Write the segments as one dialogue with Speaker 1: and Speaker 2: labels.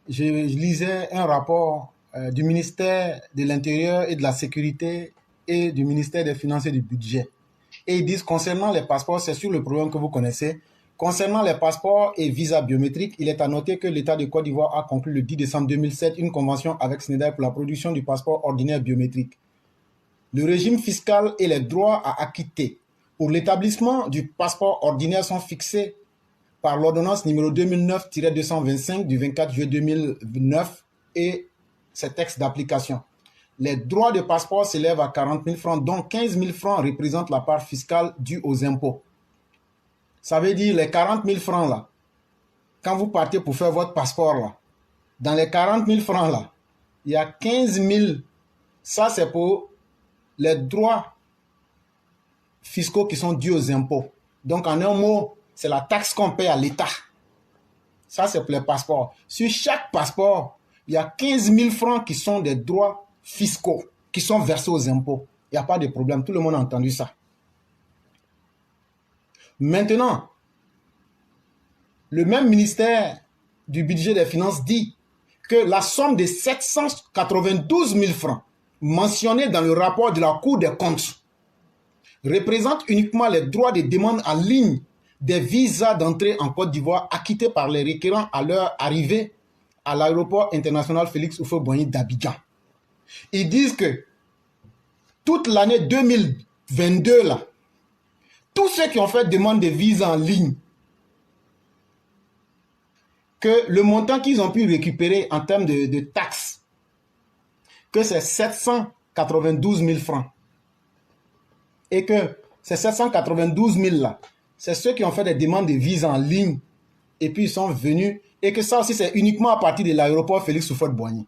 Speaker 1: je lisais un rapport du ministère de l'Intérieur et de la Sécurité et du ministère des Finances et du Budget. Et ils disent concernant les passeports, c'est sur le problème que vous connaissez. Concernant les passeports et visas biométriques, il est à noter que l'État de Côte d'Ivoire a conclu le 10 décembre 2007 une convention avec Schneider pour la production du passeport ordinaire biométrique. Le régime fiscal et les droits à acquitter pour l'établissement du passeport ordinaire sont fixés par l'ordonnance numéro 2009-225 du 24 juillet 2009 et ses textes d'application. Les droits de passeport s'élèvent à 40 000 francs, dont 15 000 francs représentent la part fiscale due aux impôts. Ça veut dire les 40 000 francs là, quand vous partez pour faire votre passeport là, dans les 40 000 francs là, il y a 15 000, ça c'est pour les droits fiscaux qui sont dus aux impôts. Donc en un mot, c'est la taxe qu'on paye à l'État. Ça c'est pour les passeports. Sur chaque passeport, il y a 15 000 francs qui sont des droits fiscaux, qui sont versés aux impôts. Il n'y a pas de problème, tout le monde a entendu ça. Maintenant, le même ministère du budget des finances dit que la somme de 792 000 francs mentionnée dans le rapport de la Cour des comptes représente uniquement les droits de demande en ligne des visas d'entrée en Côte d'Ivoire acquittés par les requérants à leur arrivée à l'aéroport international Félix Houphouët-Boigny d'Abidjan. Ils disent que toute l'année 2022, là, tous ceux qui ont fait demande de visa en ligne, que le montant qu'ils ont pu récupérer en termes de taxes, que c'est 792 000 francs. Et que ces 792 000 là, c'est ceux qui ont fait des demandes de visa en ligne et puis ils sont venus. Et que ça aussi, c'est uniquement à partir de l'aéroport Félix Houphouët-Boigny.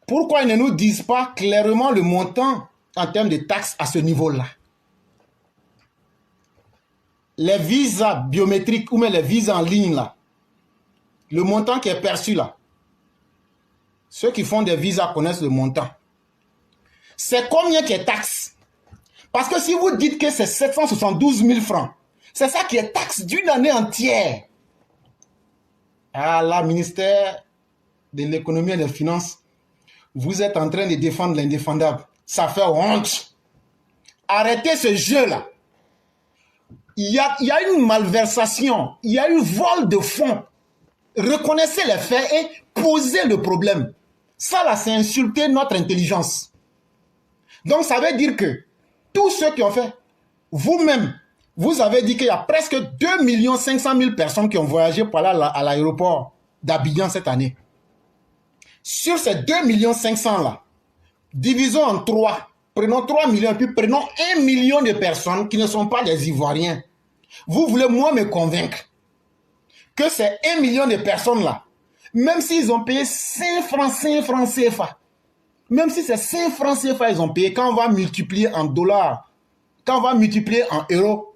Speaker 1: Pourquoi ils ne nous disent pas clairement le montant en termes de taxes à ce niveau-là? Les visas biométriques ou même les visas en ligne là, le montant qui est perçu là, ceux qui font des visas connaissent le montant. C'est combien qui est taxe? Parce que si vous dites que c'est 772 000 francs, c'est ça qui est taxe d'une année entière. Ah là, ministère de l'économie et des finances, vous êtes en train de défendre l'indéfendable. Ça fait honte. Arrêtez ce jeu-là. Il y a une malversation, il y a eu vol de fonds. Reconnaissez les faits et posez le problème. Ça là, c'est insulter notre intelligence. Donc ça veut dire que tous ceux qui ont fait, vous-même, vous avez dit qu'il y a presque 2 500 000 personnes qui ont voyagé pour aller à l'aéroport d'Abidjan cette année. Sur ces 2 500 000 là, divisons en 3. Prenons 3 millions et puis prenons 1 million de personnes qui ne sont pas des Ivoiriens. Vous voulez moi me convaincre que ces 1 million de personnes là, même s'ils ont payé 5 francs CFA, même si c'est 5 francs CFA ils ont payé, quand on va multiplier en dollars, quand on va multiplier en euros,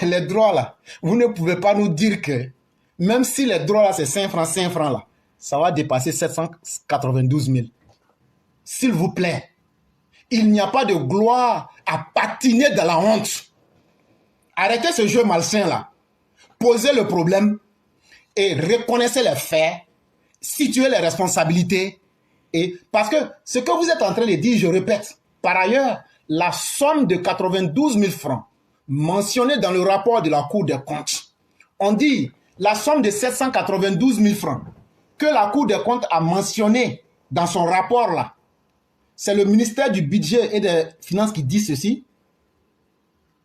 Speaker 1: les droits là, vous ne pouvez pas nous dire que même si les droits là c'est 5 francs là, ça va dépasser 792 000. S'il vous plaît, il n'y a pas de gloire à patiner dans la honte. Arrêtez ce jeu malsain là. Posez le problème et reconnaissez les faits, situez les responsabilités. Et parce que ce que vous êtes en train de dire, je répète, par ailleurs, la somme de 92 000 francs mentionnée dans le rapport de la Cour des comptes, on dit la somme de 792 000 francs que la Cour des comptes a mentionné dans son rapport là, c'est le ministère du budget et des finances qui dit ceci,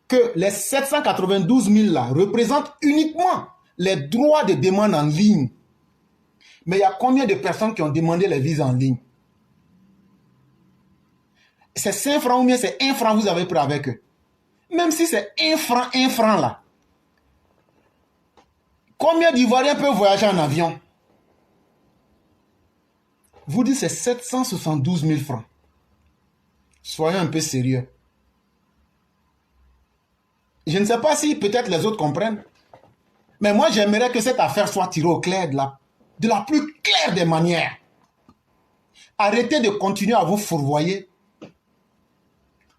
Speaker 1: que les 792 000 là représentent uniquement les droits de demande en ligne. Mais il y a combien de personnes qui ont demandé les visas en ligne? C'est 5 francs ou bien c'est 1 franc vous avez pris avec eux. Même si c'est 1 franc là. Combien d'Ivoiriens peuvent voyager en avion? Vous dites c'est 772 000 francs. Soyons un peu sérieux. Je ne sais pas si peut-être les autres comprennent. Mais moi, j'aimerais que cette affaire soit tirée au clair de la plus claire des manières. Arrêtez de continuer à vous fourvoyer.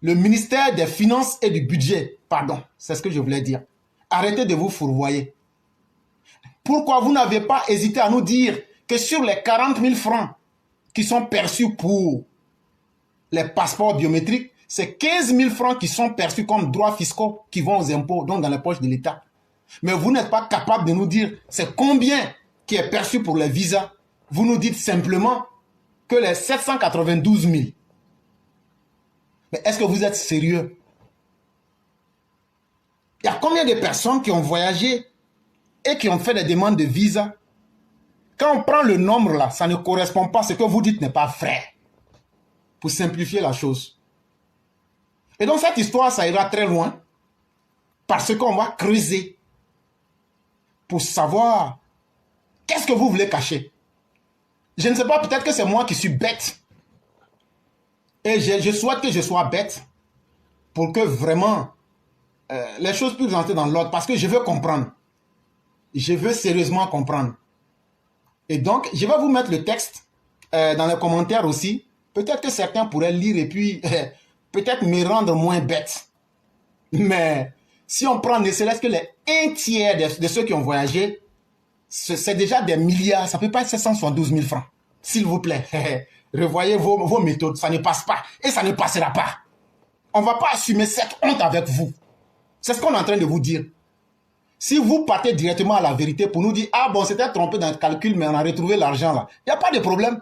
Speaker 1: Le ministère des Finances et du Budget, pardon, c'est ce que je voulais dire. Arrêtez de vous fourvoyer. Pourquoi vous n'avez pas hésité à nous dire que sur les 40 000 francs qui sont perçus pour les passeports biométriques, c'est 15 000 francs qui sont perçus comme droits fiscaux qui vont aux impôts, donc dans les poches de l'État. Mais vous n'êtes pas capable de nous dire c'est combien qui est perçu pour les visas. Vous nous dites simplement que les 792 000. Mais est-ce que vous êtes sérieux? Il y a combien de personnes qui ont voyagé et qui ont fait des demandes de visa? Quand on prend le nombre là, ça ne correspond pas. Ce que vous dites n'est pas vrai. Pour simplifier la chose. Et donc cette histoire, ça ira très loin. Parce qu'on va creuser pour savoir qu'est-ce que vous voulez cacher. Je ne sais pas, peut-être que c'est moi qui suis bête. Et je souhaite que je sois bête pour que vraiment les choses puissent rentrer dans l'ordre. Parce que je veux comprendre. Je veux sérieusement comprendre. Et donc, je vais vous mettre le texte dans les commentaires aussi. Peut-être que certains pourraient lire et puis peut-être me rendre moins bête. Mais si on prend ne serait-ce que les 1/3 de ceux qui ont voyagé, c'est déjà des milliards. Ça ne peut pas être 772 000 francs. S'il vous plaît, revoyez vos méthodes. Ça ne passe pas et ça ne passera pas. On ne va pas assumer cette honte avec vous. C'est ce qu'on est en train de vous dire. Si vous partez directement à la vérité pour nous dire « Ah bon, c'était trompé dans le calcul, mais on a retrouvé l'argent là. » Il n'y a pas de problème.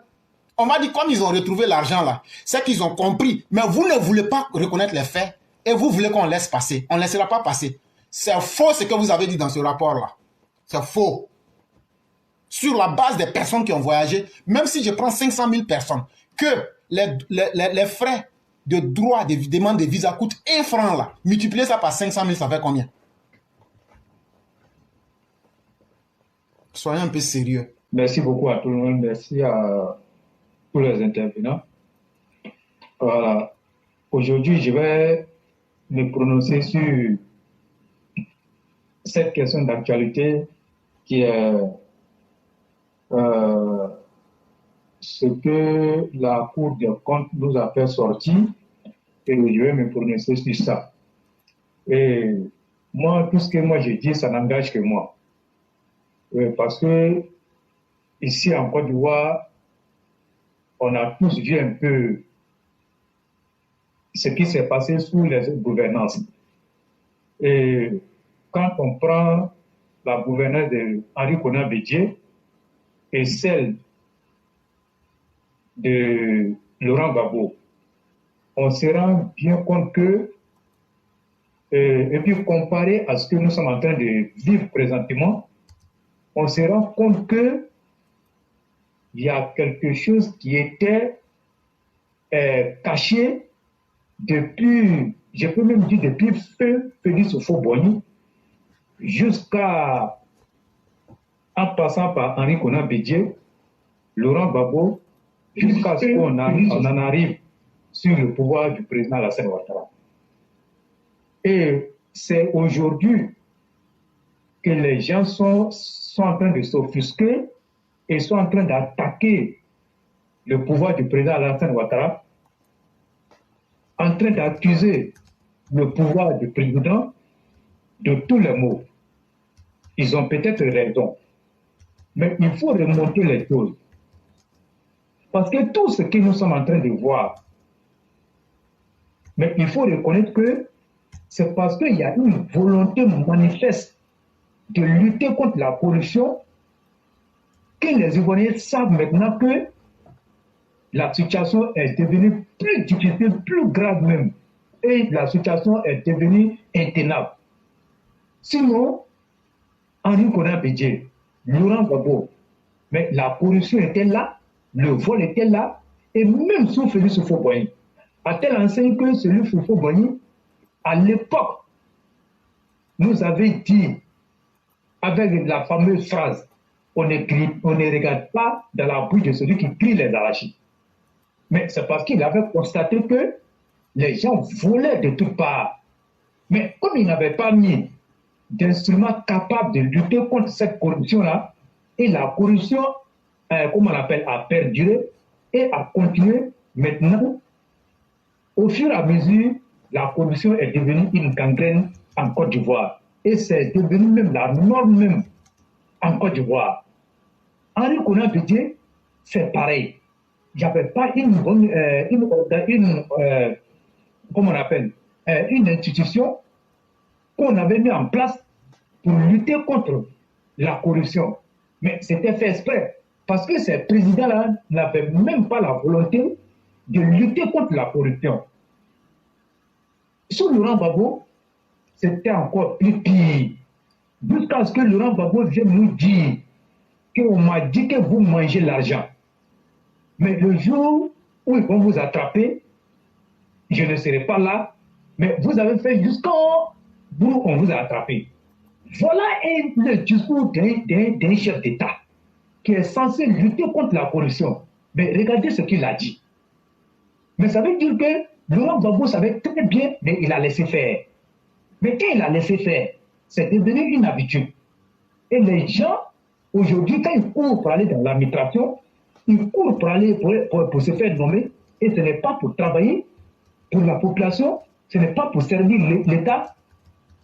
Speaker 1: On va dire comme ils ont retrouvé l'argent là. C'est qu'ils ont compris. Mais vous ne voulez pas reconnaître les faits et vous voulez qu'on laisse passer. On ne laissera pas passer. C'est faux ce que vous avez dit dans ce rapport là. C'est faux. Sur la base des personnes qui ont voyagé, même si je prends 500 000 personnes, que les frais de droit de demande de visa coûtent 1 franc là. Multipliez ça par 500 000, ça fait combien? Soyez un peu sérieux.
Speaker 2: Merci beaucoup à tout le monde. Merci à tous les intervenants. Voilà. Aujourd'hui, je vais me prononcer sur cette question d'actualité qui est ce que la Cour des comptes nous a fait sortir et je vais me prononcer sur ça. Et moi, tout ce que moi je dis, ça n'engage que moi. Parce que ici en Côte d'Ivoire, on a tous vu un peu ce qui s'est passé sous les gouvernances. Et quand on prend la gouvernance de Henri Konan Bédié et celle de Laurent Gbagbo, on se rend bien compte que, et puis comparé à ce que nous sommes en train de vivre présentement, on se rend compte que il y a quelque chose qui était caché depuis, je peux même dire depuis Félix Houphouët-Boigny jusqu'à, en passant par Henri Konan Bédié, Laurent Gbagbo, jusqu'à ce qu'on en arrive sur le pouvoir du président Alassane Ouattara. Et c'est aujourd'hui que les gens sont en train de s'offusquer et sont en train d'attaquer le pouvoir du président Alassane Ouattara, en train d'accuser le pouvoir du président de tous les maux. Ils ont peut-être raison, mais il faut remonter les choses. Parce que tout ce que nous sommes en train de voir, mais il faut reconnaître que c'est parce qu'il y a une volonté manifeste de lutter contre la corruption que les Ivoiriens savent maintenant que la situation est devenue plus difficile, plus grave même, et la situation est devenue intenable. Sinon, Henri Konan Bédié, Laurent Gbagbo, mais la corruption était là, le vol était là, et même sous Félix Houphouët-Boigny, à telle enseigne que celui Houphouët-Boigny, à l'époque, nous avait dit, avec la fameuse phrase, on ne regarde pas dans la bouche de celui qui crie les arachides. Mais c'est parce qu'il avait constaté que les gens volaient de toutes parts. Mais comme il n'avait pas mis d'instruments capables de lutter contre cette corruption-là, et la corruption, comme on l'appelle, a perduré et a continué maintenant, au fur et à mesure, la corruption est devenue une gangrène en Côte d'Ivoire. Et c'est devenu même la norme même en Côte d'Ivoire. Henri Konan Bédié, c'est pareil. Il n'y avait pas comment on appelle, une institution qu'on avait mis en place pour lutter contre la corruption. Mais c'était fait exprès, parce que ces présidents-là n'avaient même pas la volonté de lutter contre la corruption. Sous Laurent Gbagbo, c'était encore plus pire. Jusqu'à ce que Laurent Gbagbo vienne nous dire qu'on m'a dit que vous mangez l'argent. Mais le jour où ils vont vous attraper, je ne serai pas là, mais vous avez fait jusqu'au bout où on vous a attrapé. Voilà le discours d'un chef d'État qui est censé lutter contre la corruption. Mais regardez ce qu'il a dit. Mais ça veut dire que Laurent Gbagbo savait très bien, mais il a laissé faire. Mais quand il a laissé faire, c'est devenu une habitude. Et les gens, aujourd'hui, quand ils courent pour aller dans l'administration, ils courent pour aller pour se faire nommer, et ce n'est pas pour travailler pour la population, ce n'est pas pour servir l'État.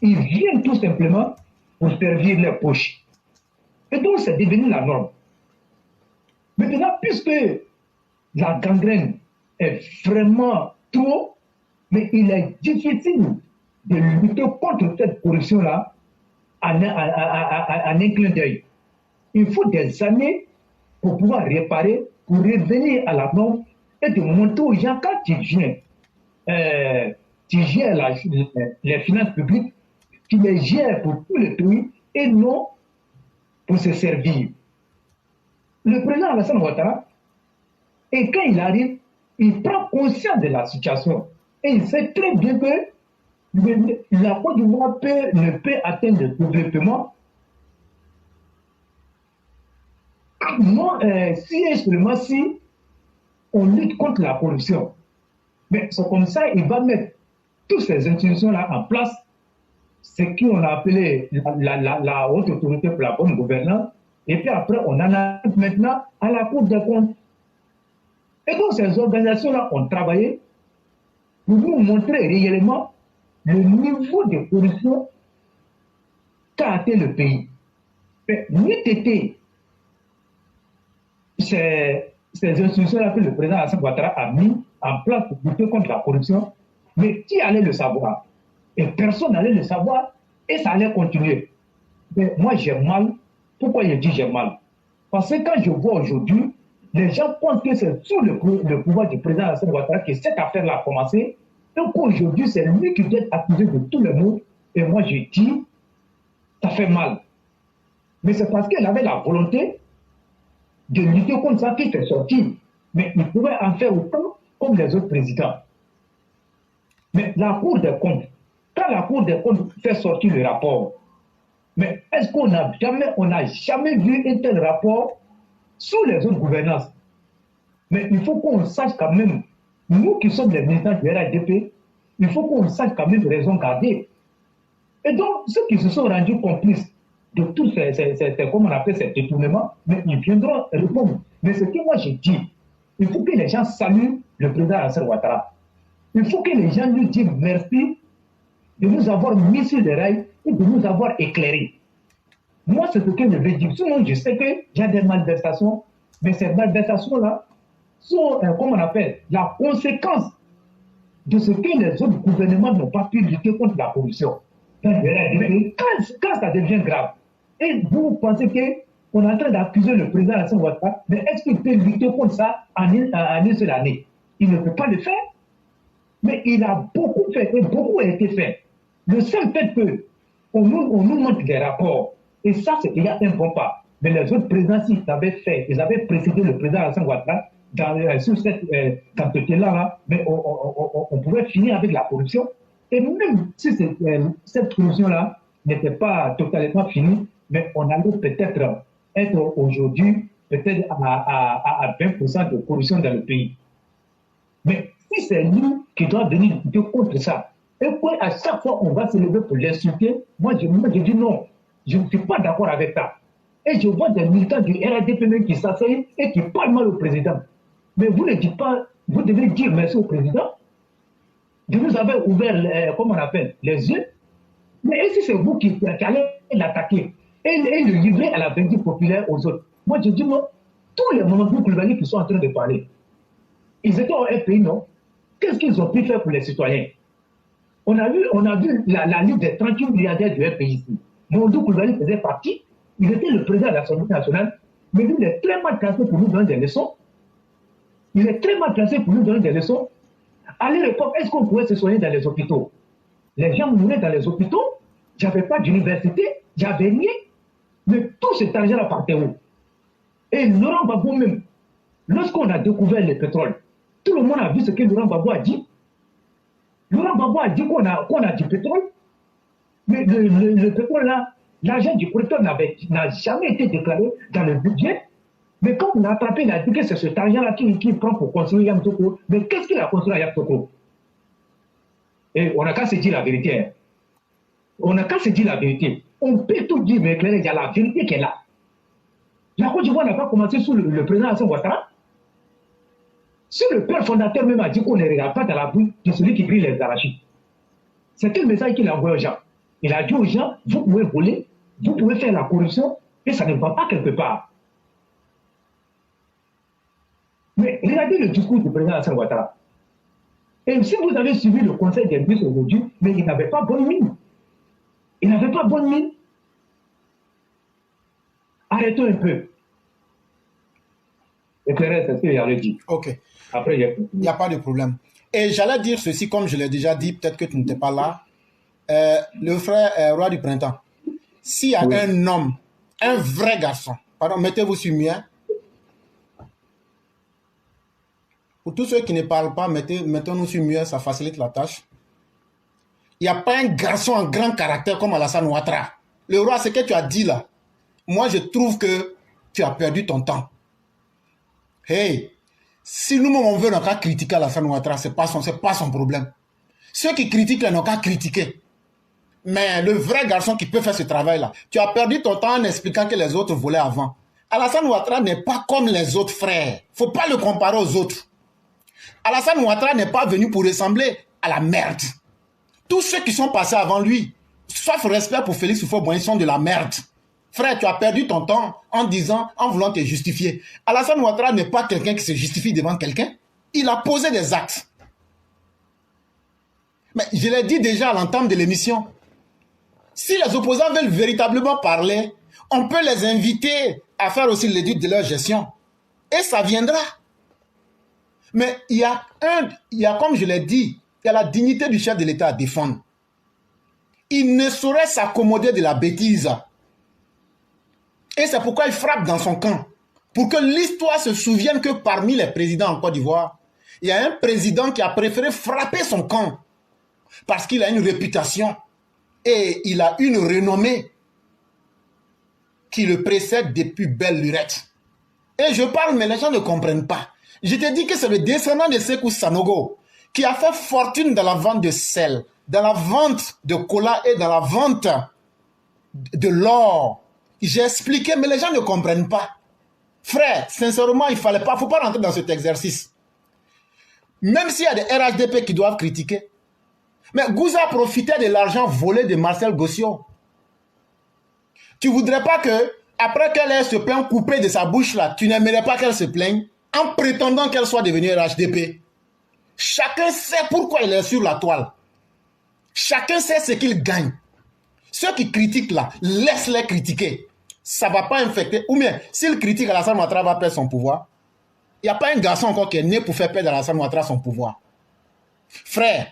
Speaker 2: Ils viennent tout simplement pour servir leurs poches. Et donc, c'est devenu la norme. Maintenant, puisque la gangrène est vraiment trop, mais il est difficile de lutter contre cette corruption-là en un clin d'œil. Il faut des années pour pouvoir réparer, pour revenir à la norme et de montrer aux gens quand tu gères les finances publiques, tu les gères pour tout le pays et non pour se servir. Le président Alassane Ouattara, et quand il arrive, il prend conscience de la situation et il sait très bien que la Côte d'Ivoire ne peut atteindre le développement non, si et seulement si on lutte contre la corruption. Mais c'est comme ça, il va mettre toutes ces institutions-là en place, ce qu'on a appelé la haute autorité pour la bonne gouvernance, et puis après, on en arrive maintenant à la Cour des comptes. Et donc, ces organisations-là ont travaillé pour nous montrer réellement le niveau de corruption qu'a atteint le pays. Mais n'eût été ces institutions-là que le président Alassane Ouattara a mis en place pour lutter contre la corruption, mais qui allait le savoir? Et personne n'allait le savoir, et ça allait continuer. Mais moi, j'ai mal. Pourquoi je dis j'ai mal? Parce que quand je vois aujourd'hui, les gens pensent que c'est sous le pouvoir du président Alassane Ouattara que cette affaire-là a commencé, et qu'aujourd'hui, c'est lui qui doit être accusé de tout le monde. Et moi, je dis, ça fait mal. Mais c'est parce qu'il avait la volonté de lutter contre ça qu'il est sorti. Mais il pouvait en faire autant comme les autres présidents. Mais la Cour des comptes, quand la Cour des comptes fait sortir le rapport, mais est-ce qu'on n'a jamais vu un tel rapport sous les autres gouvernances? Mais il faut qu'on sache quand même, nous qui sommes les militants du RADP, il faut qu'on sache quand même raison garder. Et donc, ceux qui se sont rendus complices de tous comment on appelle ces détournements, mais ils viendront répondre. Mais ce que moi j'ai dit, il faut que les gens saluent le président Alassane Ouattara. Il faut que les gens lui disent merci de nous avoir mis sur les rails et de nous avoir éclairés. Moi, c'est ce que je veux dire. Sinon, je sais qu'il y a des malversations, mais ces malversations-là sont, comment on appelle, la conséquence de ce que les autres gouvernements n'ont pas pu lutter contre la corruption. Mais quand ça devient grave, et vous pensez qu'on est en train d'accuser le président Alassane Ouattara, mais est-ce qu'il peut lutter contre ça en une seule année? Il ne peut pas le faire. Mais il a beaucoup fait, et beaucoup a été fait. Le seul fait qu'on nous montre des rapports, et ça, c'est déjà un bon pas. Mais les autres présidents, s'ils avaient fait, ils avaient précédé le président Alassane Ouattara sur cette quantité-là, mais on pouvait finir avec la corruption. Et même si cette corruption-là n'était pas totalement finie, mais on allait peut-être être aujourd'hui peut-être à 20% de corruption dans le pays. Mais si c'est nous qui doit venir lutter contre ça, et qu'à chaque fois on va se lever pour l'insulter, moi je dis non, je ne suis pas d'accord avec ça. Et je vois des militants du RADP qui s'asseyent et qui parlent mal au président. Mais vous ne dites pas, vous devez dire merci au président de nous avoir ouvert, comment on appelle, les yeux. Mais et si c'est vous qui allez l'attaquer? et le livrer à la vindicte populaire aux autres. Moi, je dis non. Tous les Mamadou Koulibaly qui sont en train de parler, ils étaient au FPI, non? Qu'est-ce qu'ils ont pu faire pour les citoyens? On a vu la liste des 38 milliardaires du FPI ici. Mamadou Koulibaly faisait partie. Il était le président de l'Assemblée nationale. Mais lui, il est très mal placé pour nous donner des leçons. Il est très mal placé pour nous donner des leçons. À l'époque, est-ce qu'on pouvait se soigner dans les hôpitaux? Les gens mouraient dans les hôpitaux. Il n'y avait pas d'université. Il n'y avait rien. Mais tout cet argent-là partait où? Et Laurent Gbagbo même, lorsqu'on a découvert le pétrole, tout le monde a vu ce que Laurent Gbagbo a dit. Laurent Gbagbo a dit qu'on a du pétrole. Mais le pétrole là, l'argent du pétrole n'a jamais été déclaré dans le budget. Mais quand on a attrapé, il a dit que c'est cet argent-là qui prend pour construire Yamoussoukro. Mais qu'est-ce qu'il a construit à Yamoussoukro? Et on n'a qu'à se dire la vérité. Hein. On n'a qu'à se dire la vérité. On peut tout dire, mais il y a la vérité qui est là. La Côte d'Ivoire n'a pas commencé sous le président Alassane Ouattara. Si le père fondateur même a dit qu'on ne regarde pas dans la bouche de celui qui brille les arachides, c'est quel message qu'il a envoyé aux gens? Il a dit aux gens, vous pouvez voler, vous pouvez faire la corruption, et ça ne va pas quelque part. Mais regardez le discours du président Alassane Ouattara. Et si vous avez suivi le conseil des ministres aujourd'hui, mais il n'avait pas bonne mine. Il n'avait pas bonne mine. Arrêtons un peu. Éclairez, c'est ce qu'il avait dit.
Speaker 1: Ok.
Speaker 2: Après,
Speaker 1: il n'y a pas de problème. Et j'allais dire ceci, comme je l'ai déjà dit, peut-être que tu n'étais pas là. Le frère roi du printemps. S'il y a un homme, un vrai garçon, pardon, mettez-vous sur mien. Pour tous ceux qui ne parlent pas, mettons-nous sur mien, ça facilite la tâche. Il n'y a pas un garçon en grand caractère comme Alassane Ouattara. Le roi, ce que tu as dit là, moi je trouve que tu as perdu ton temps. Hey, si nous-mêmes on veut n'ont qu'à critiquer Alassane Ouattara, ce n'est pas son problème. Ceux qui critiquent là n'ont qu'à critiquer. Mais le vrai garçon qui peut faire ce travail-là, tu as perdu ton temps en expliquant que les autres volaient avant. Alassane Ouattara n'est pas comme les autres frères. Il ne faut pas le comparer aux autres. Alassane Ouattara n'est pas venu pour ressembler à la merde. Tous ceux qui sont passés avant lui, sauf respect pour Félix Houphouët-Boigny, sont de la merde. Frère, tu as perdu ton temps en voulant te justifier. Alassane Ouattara n'est pas quelqu'un qui se justifie devant quelqu'un. Il a posé des actes. Mais je l'ai dit déjà à l'entame de l'émission. Si les opposants veulent véritablement parler, on peut les inviter à faire aussi l'étude de leur gestion. Et ça viendra. Mais il y a, comme je l'ai dit, il y a la dignité du chef de l'État à défendre. Il ne saurait s'accommoder de la bêtise. Et c'est pourquoi il frappe dans son camp. Pour que l'histoire se souvienne que parmi les présidents en Côte d'Ivoire, il y a un président qui a préféré frapper son camp. Parce qu'il a une réputation. Et il a une renommée qui le précède depuis belle lurette. Et je parle, mais les gens ne comprennent pas. Je te dis que c'est le descendant de Sékou Sanogo qui a fait fortune dans la vente de sel, dans la vente de cola et dans la vente de l'or. J'ai expliqué, mais les gens ne comprennent pas. Frère, sincèrement, il ne faut pas rentrer dans cet exercice. Même s'il y a des RHDP qui doivent critiquer. Mais Gouza profitait de l'argent volé de Marcel Gossio. Tu ne voudrais pas que, après qu'elle ait ce pain coupé de sa bouche là, tu n'aimerais pas qu'elle se plaigne en prétendant qu'elle soit devenue RHDP. Chacun sait pourquoi il est sur la toile. Chacun sait ce qu'il gagne. Ceux qui critiquent là, laisse-les critiquer. Ça ne va pas infecter. Ou bien, s'ils critiquent, Alassane Ouattara va perdre son pouvoir. Il n'y a pas un garçon encore qui est né pour faire perdre Alassane Ouattara son pouvoir. Frère,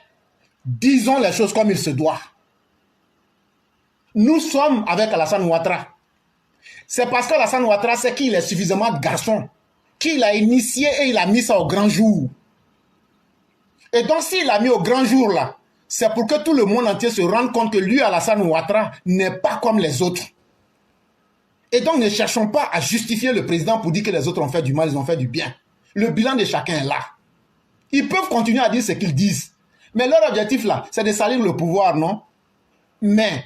Speaker 1: disons les choses comme il se doit. Nous sommes avec Alassane Ouattara. C'est parce qu'Alassane Ouattara sait qu'il est suffisamment garçon, qu'il a initié et il a mis ça au grand jour. Et donc s'il a mis au grand jour là, c'est pour que tout le monde entier se rende compte que lui, Alassane Ouattara, n'est pas comme les autres. Et donc ne cherchons pas à justifier le président pour dire que les autres ont fait du mal, ils ont fait du bien. Le bilan de chacun est là. Ils peuvent continuer à dire ce qu'ils disent. Mais leur objectif là, c'est de salir le pouvoir, non? Mais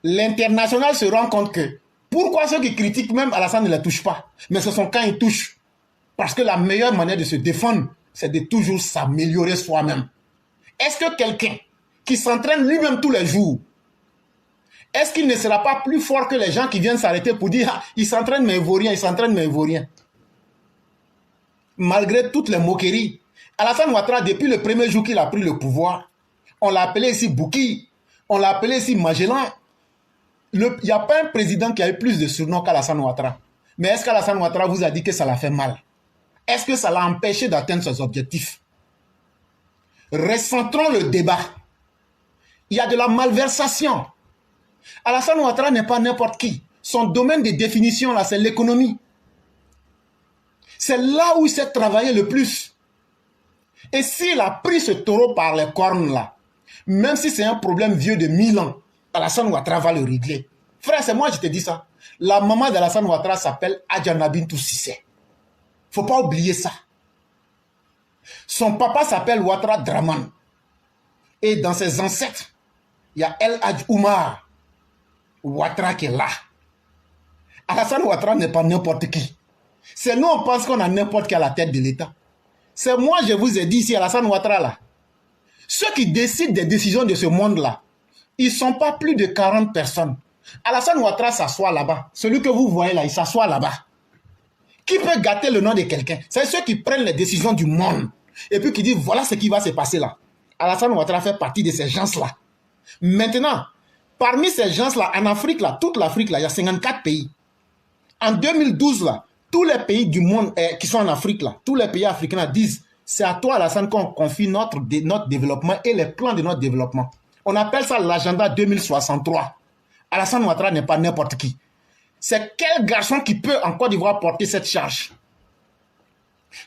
Speaker 1: l'international se rend compte que pourquoi ceux qui critiquent même Alassane ne les touchent pas? Mais ce sont quand ils touchent. Parce que la meilleure manière de se défendre, c'est de toujours s'améliorer soi-même. Est-ce que quelqu'un qui s'entraîne lui-même tous les jours Est-ce qu'il ne sera pas plus fort que les gens qui viennent s'arrêter pour dire ah, ils s'entraînent mais Ivoiriens, ils s'entraînent mais Ivoiriens. Malgré toutes les moqueries, Alassane Ouattara, depuis le premier jour qu'il a pris le pouvoir, on l'a appelé ici Bouki, on l'a appelé ici Magellan. Il n'y a pas un président qui a eu plus de surnoms qu'Alassane Ouattara. Mais est-ce qu'Alassane Ouattara vous a dit que ça l'a fait mal? Est-ce que ça l'a empêché d'atteindre ses objectifs? Recentrons le débat. Il y a de la malversation. Alassane Ouattara n'est pas n'importe qui. Son domaine de définition, là, c'est l'économie. C'est là où il s'est travaillé le plus. Et s'il a pris ce taureau par les cornes, là, même si c'est un problème vieux de 1000 ans, Alassane Ouattara va le régler. Frère, c'est moi qui te dis ça. La maman d'Alassane Ouattara s'appelle Adjana Bintou Cissé. Faut pas oublier ça. Son papa s'appelle Ouattara Draman. Et dans ses ancêtres, il y a El Hadj Oumar Ouattara qui est là. Alassane Ouattara n'est pas n'importe qui. C'est nous, on pense qu'on a n'importe qui à la tête de l'État. C'est moi, je vous ai dit ici, Alassane Ouattara là. Ceux qui décident des décisions de ce monde-là, ils ne sont pas plus de 40 personnes. Alassane Ouattara s'assoit là-bas. Celui que vous voyez là, il s'assoit là-bas. Qui peut gâter le nom de quelqu'un? C'est ceux qui prennent les décisions du monde. Et puis qui disent, voilà ce qui va se passer là. Alassane Ouattara fait partie de ces gens-là. Maintenant, parmi ces gens-là, en Afrique, là, toute l'Afrique, là, il y a 54 pays. En 2012, là, tous les pays du monde qui sont en Afrique, là, tous les pays africains là, disent, c'est à toi, Alassane, qu'on confie notre développement et les plans de notre développement. On appelle ça l'agenda 2063. Alassane Ouattara n'est pas n'importe qui. C'est quel garçon qui peut en Côte d'Ivoire porter cette charge?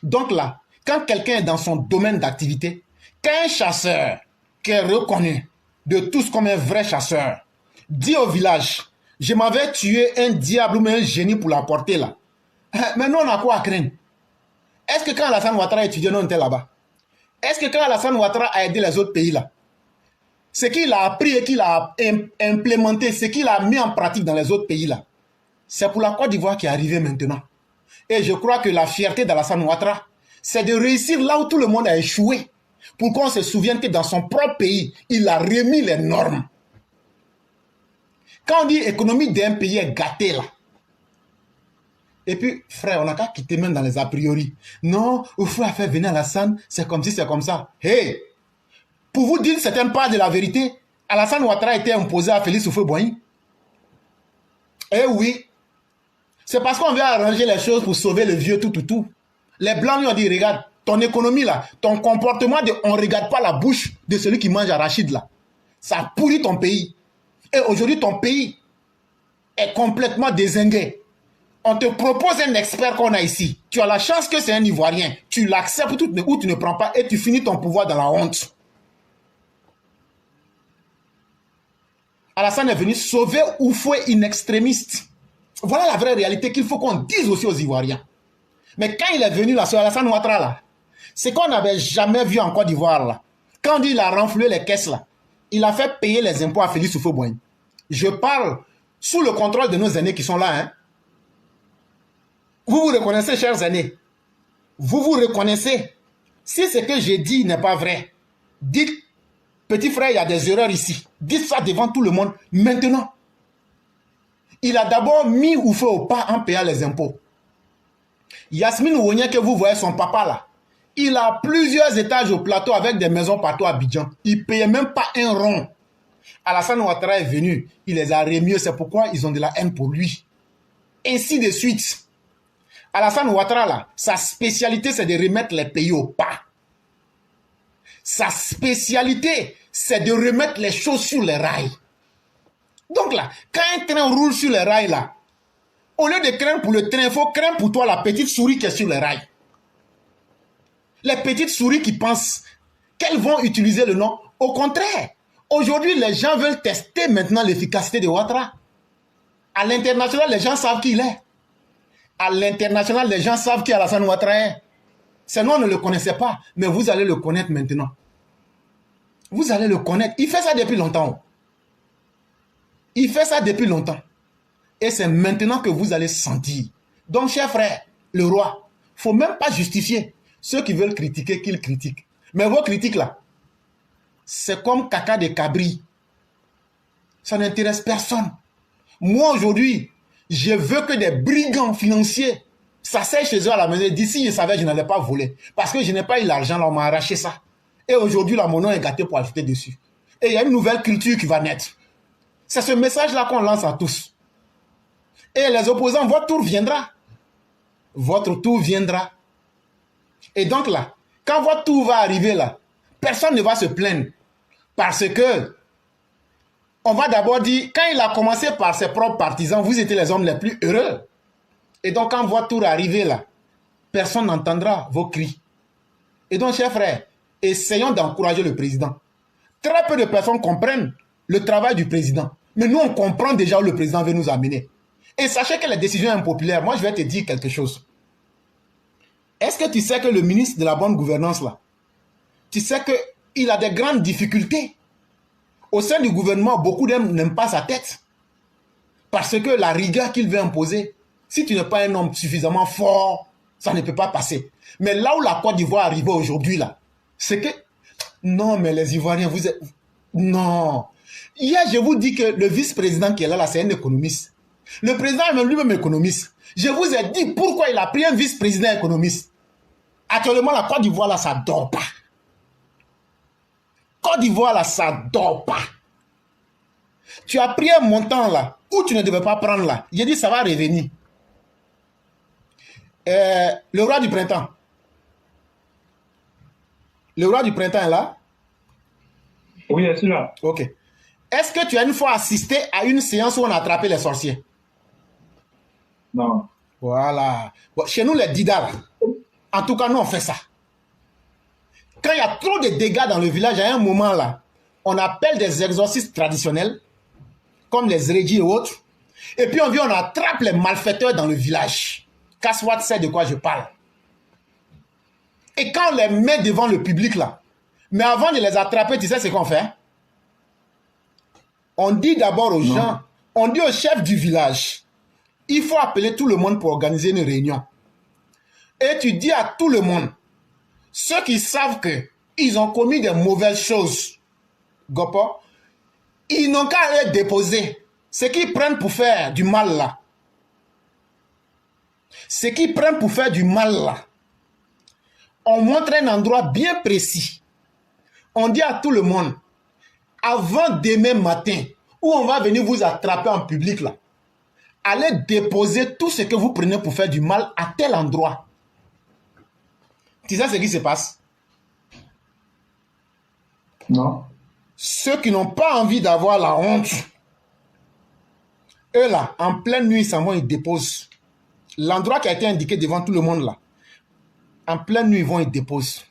Speaker 1: Donc là, quand quelqu'un est dans son domaine d'activité, qu'un chasseur qui est reconnu de tous comme un vrai chasseur, dit au village, je m'avais tué un diable ou un génie pour la porter là. Mais nous, on a quoi à craindre? Est-ce que quand Alassane Ouattara étudiait, nous on était là-bas? Est-ce que quand Alassane Ouattara a aidé les autres pays là, ce qu'il a appris et qu'il a implémenté, ce qu'il a mis en pratique dans les autres pays là, c'est pour la Côte d'Ivoire qui est arrivée maintenant. Et je crois que la fierté d'Alassane Ouattara, c'est de réussir là où tout le monde a échoué, pour qu'on se souvienne que dans son propre pays, il a remis les normes. Quand on dit économie d'un pays est gâtée là, et puis, frère, on n'a qu'à quitter même dans les a priori. Non, il faut faire venir Alassane, c'est comme si c'est comme ça. Hey! Pour vous dire certaines parts de la vérité, Alassane Ouattara a été imposé à Félix Houphouët-Boigny. Eh oui. C'est parce qu'on veut arranger les choses pour sauver le vieux tout. Les Blancs lui ont dit, regarde, ton économie là, ton comportement, on ne regarde pas la bouche de celui qui mange arachide là. Ça pourrit ton pays. Et aujourd'hui, ton pays est complètement dézingué. On te propose un expert qu'on a ici. Tu as la chance que c'est un Ivoirien. Tu l'acceptes ou tu ne prends pas et tu finis ton pouvoir dans la honte. Alassane est venu sauver Houphouët in extremis. Voilà la vraie réalité qu'il faut qu'on dise aussi aux Ivoiriens. Mais quand il est venu là, sur Alassane Ouattara là, c'est qu'on n'avait jamais vu en Côte d'Ivoire là. Quand il a renfloué les caisses là, il a fait payer les impôts à Félix Houphouët-Boigny. Je parle sous le contrôle de nos aînés qui sont là. Hein. Vous vous reconnaissez, chers aînés? Vous vous reconnaissez? Si ce que j'ai dit n'est pas vrai, dites, petit frère, il y a des erreurs ici. Dites ça devant tout le monde maintenant. Il a d'abord mis Houphouët au pas en payant les impôts. Yasmine Ouonia, que vous voyez son papa là, il a plusieurs étages au plateau avec des maisons partout à Abidjan. Il ne payait même pas un rond. Alassane Ouattara est venu, il les a remis, c'est pourquoi ils ont de la haine pour lui. Ainsi de suite. Alassane Ouattara là, sa spécialité c'est de remettre les pays au pas. Sa spécialité c'est de remettre les choses sur les rails. Donc là, quand un train roule sur les rails là, au lieu de craindre pour le train, il faut craindre pour toi la petite souris qui est sur les rails. Les petites souris qui pensent qu'elles vont utiliser le nom. Au contraire, aujourd'hui, les gens veulent tester maintenant l'efficacité de Ouattara. À l'international, les gens savent qui il est. À l'international, les gens savent qui Alassane Ouattara est. Sinon, on ne le connaissait pas. Mais vous allez le connaître maintenant. Vous allez le connaître. Il fait ça depuis longtemps. Il fait ça depuis longtemps. Et c'est maintenant que vous allez sentir. Donc, cher frère, le roi, il ne faut même pas justifier. Ceux qui veulent critiquer, qu'ils critiquent. Mais vos critiques là, c'est comme caca de cabri. Ça n'intéresse personne. Moi, aujourd'hui, je veux que des brigands financiers s'asseyent chez eux à la maison. D'ici, je savais que je n'allais pas voler. Parce que je n'ai pas eu l'argent, là, on m'a arraché ça. Et aujourd'hui, là, mon nom est gâté pour ajouter dessus. Et il y a une nouvelle culture qui va naître. C'est ce message-là qu'on lance à tous. Et les opposants, votre tour viendra. Votre tour viendra. Et donc là, quand votre tour va arriver là, personne ne va se plaindre. Parce que, on va d'abord dire, quand il a commencé par ses propres partisans, vous étiez les hommes les plus heureux. Et donc, quand votre tour arrive là, personne n'entendra vos cris. Et donc, chers frères, essayons d'encourager le président. Très peu de personnes comprennent le travail du président. Mais nous, on comprend déjà où le président veut nous amener. Et sachez que les décisions impopulaires, moi, je vais te dire quelque chose. Est-ce que tu sais que le ministre de la bonne gouvernance, là, tu sais qu'il a des grandes difficultés. Au sein du gouvernement, beaucoup n'aiment pas sa tête. Parce que la rigueur qu'il veut imposer, si tu n'es pas un homme suffisamment fort, ça ne peut pas passer. Mais là où la Côte d'Ivoire arrive aujourd'hui, là, c'est que... Non, mais les Ivoiriens, vous êtes... Non. Hier, je vous dis que le vice-président qui est là, c'est un économiste. Le président est lui-même économiste. Je vous ai dit pourquoi il a pris un vice-président économiste. Actuellement, la Côte d'Ivoire, là, ça ne dort pas. Côte d'Ivoire, là, ça ne dort pas. Tu as pris un montant, là, où tu ne devais pas prendre, là. J'ai dit, ça va revenir. Le roi du printemps. Le roi du printemps est là?
Speaker 2: Oui, c'est là.
Speaker 1: Ok. Est-ce que tu as une fois assisté à une séance où on a attrapé les sorciers?
Speaker 2: Non.
Speaker 1: Voilà. Bon, chez nous, les Dida, là, en tout cas, nous, on fait ça. Quand il y a trop de dégâts dans le village, à un moment, là, on appelle des exorcistes traditionnels, comme les Zrédi et autres, et puis on vient, on attrape les malfaiteurs dans le village. Casse-Watt sait de quoi je parle. Et quand on les met devant le public, là, mais avant de les attraper, tu sais ce qu'on fait? On dit d'abord aux gens, on dit au chef du village, il faut appeler tout le monde pour organiser une réunion. Et tu dis à tout le monde, ceux qui savent qu'ils ont commis des mauvaises choses, Gopo, ils n'ont qu'à aller déposer. Ce qu'ils prennent pour faire du mal là. Ce qu'ils prennent pour faire du mal là. On montre un endroit bien précis. On dit à tout le monde, avant demain matin, où on va venir vous attraper en public là, allez déposer tout ce que vous prenez pour faire du mal à tel endroit. Tu sais ce qui se passe?
Speaker 2: Non.
Speaker 1: Ceux qui n'ont pas envie d'avoir la honte, eux là, en pleine nuit, ils s'en vont, ils déposent. L'endroit qui a été indiqué devant tout le monde là, en pleine nuit, ils vont, ils déposent.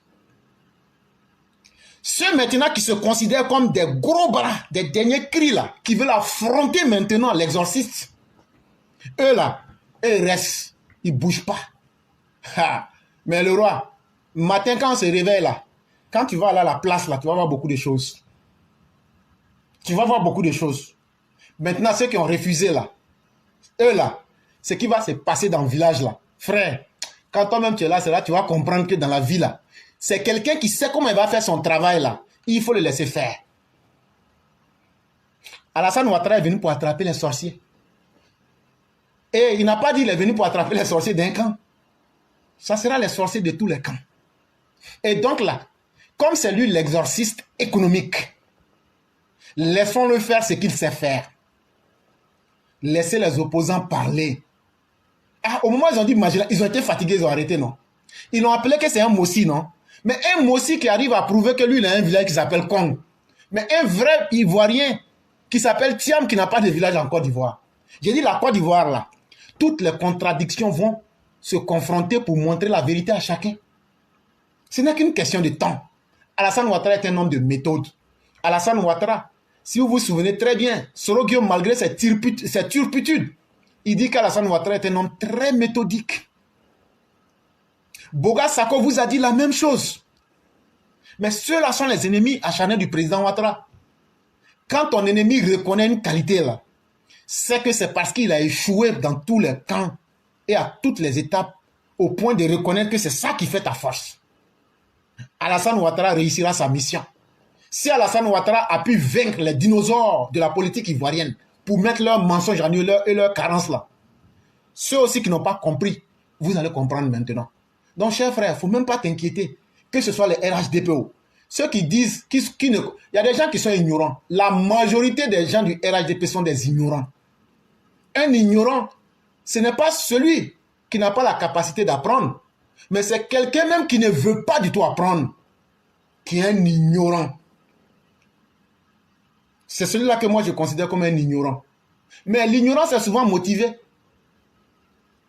Speaker 1: Ceux maintenant qui se considèrent comme des gros bras, des derniers cris là, qui veulent affronter maintenant l'exorciste, eux là, eux restent, ils ne bougent pas. Ha. Mais le roi, matin quand on se réveille là, quand tu vas là à la place là, tu vas voir beaucoup de choses. Tu vas voir beaucoup de choses. Maintenant, ceux qui ont refusé là, eux là, ce qui va se passer dans le village là, frère, quand toi-même tu es là, c'est là tu vas comprendre que dans la vie là, c'est quelqu'un qui sait comment il va faire son travail là. Il faut le laisser faire. Alassane Ouattara est venu pour attraper les sorciers. Et il n'a pas dit qu'il est venu pour attraper les sorciers d'un camp. Ça sera les sorciers de tous les camps. Et donc là, comme c'est lui l'exorciste économique, laissons-le faire ce qu'il sait faire. Laissez les opposants parler. Ah, au moment où ils ont dit Magela, ils ont été fatigués, ils ont arrêté, non? Ils l'ont appelé que c'est un Mossi, non? Mais un Mossi qui arrive à prouver que lui, il a un village qui s'appelle Kong. Mais un vrai Ivoirien qui s'appelle Thiam, qui n'a pas de village en Côte d'Ivoire. J'ai dit la Côte d'Ivoire, là, toutes les contradictions vont se confronter pour montrer la vérité à chacun. Ce n'est qu'une question de temps. Alassane Ouattara est un homme de méthode. Alassane Ouattara, si vous vous souvenez très bien, Soro Guillaume, malgré ses turpitudes, il dit qu'Alassane Ouattara est un homme très méthodique. Boga Sako vous a dit la même chose. Mais ceux-là sont les ennemis acharnés du président Ouattara. Quand ton ennemi reconnaît une qualité là, c'est que c'est parce qu'il a échoué dans tous les camps et à toutes les étapes au point de reconnaître que c'est ça qui fait ta force. Alassane Ouattara réussira sa mission. Si Alassane Ouattara a pu vaincre les dinosaures de la politique ivoirienne pour mettre leurs mensonges en eux et leurs carences là, ceux aussi qui n'ont pas compris, vous allez comprendre maintenant. Donc, chers frères, il ne faut même pas t'inquiéter, que ce soit les RHDPO. Ceux qui disent, il y a des gens qui sont ignorants. La majorité des gens du RHDP sont des ignorants. Un ignorant, ce n'est pas celui qui n'a pas la capacité d'apprendre, mais c'est quelqu'un même qui ne veut pas du tout apprendre, qui est un ignorant. C'est celui-là que moi je considère comme un ignorant. Mais l'ignorance est souvent motivée.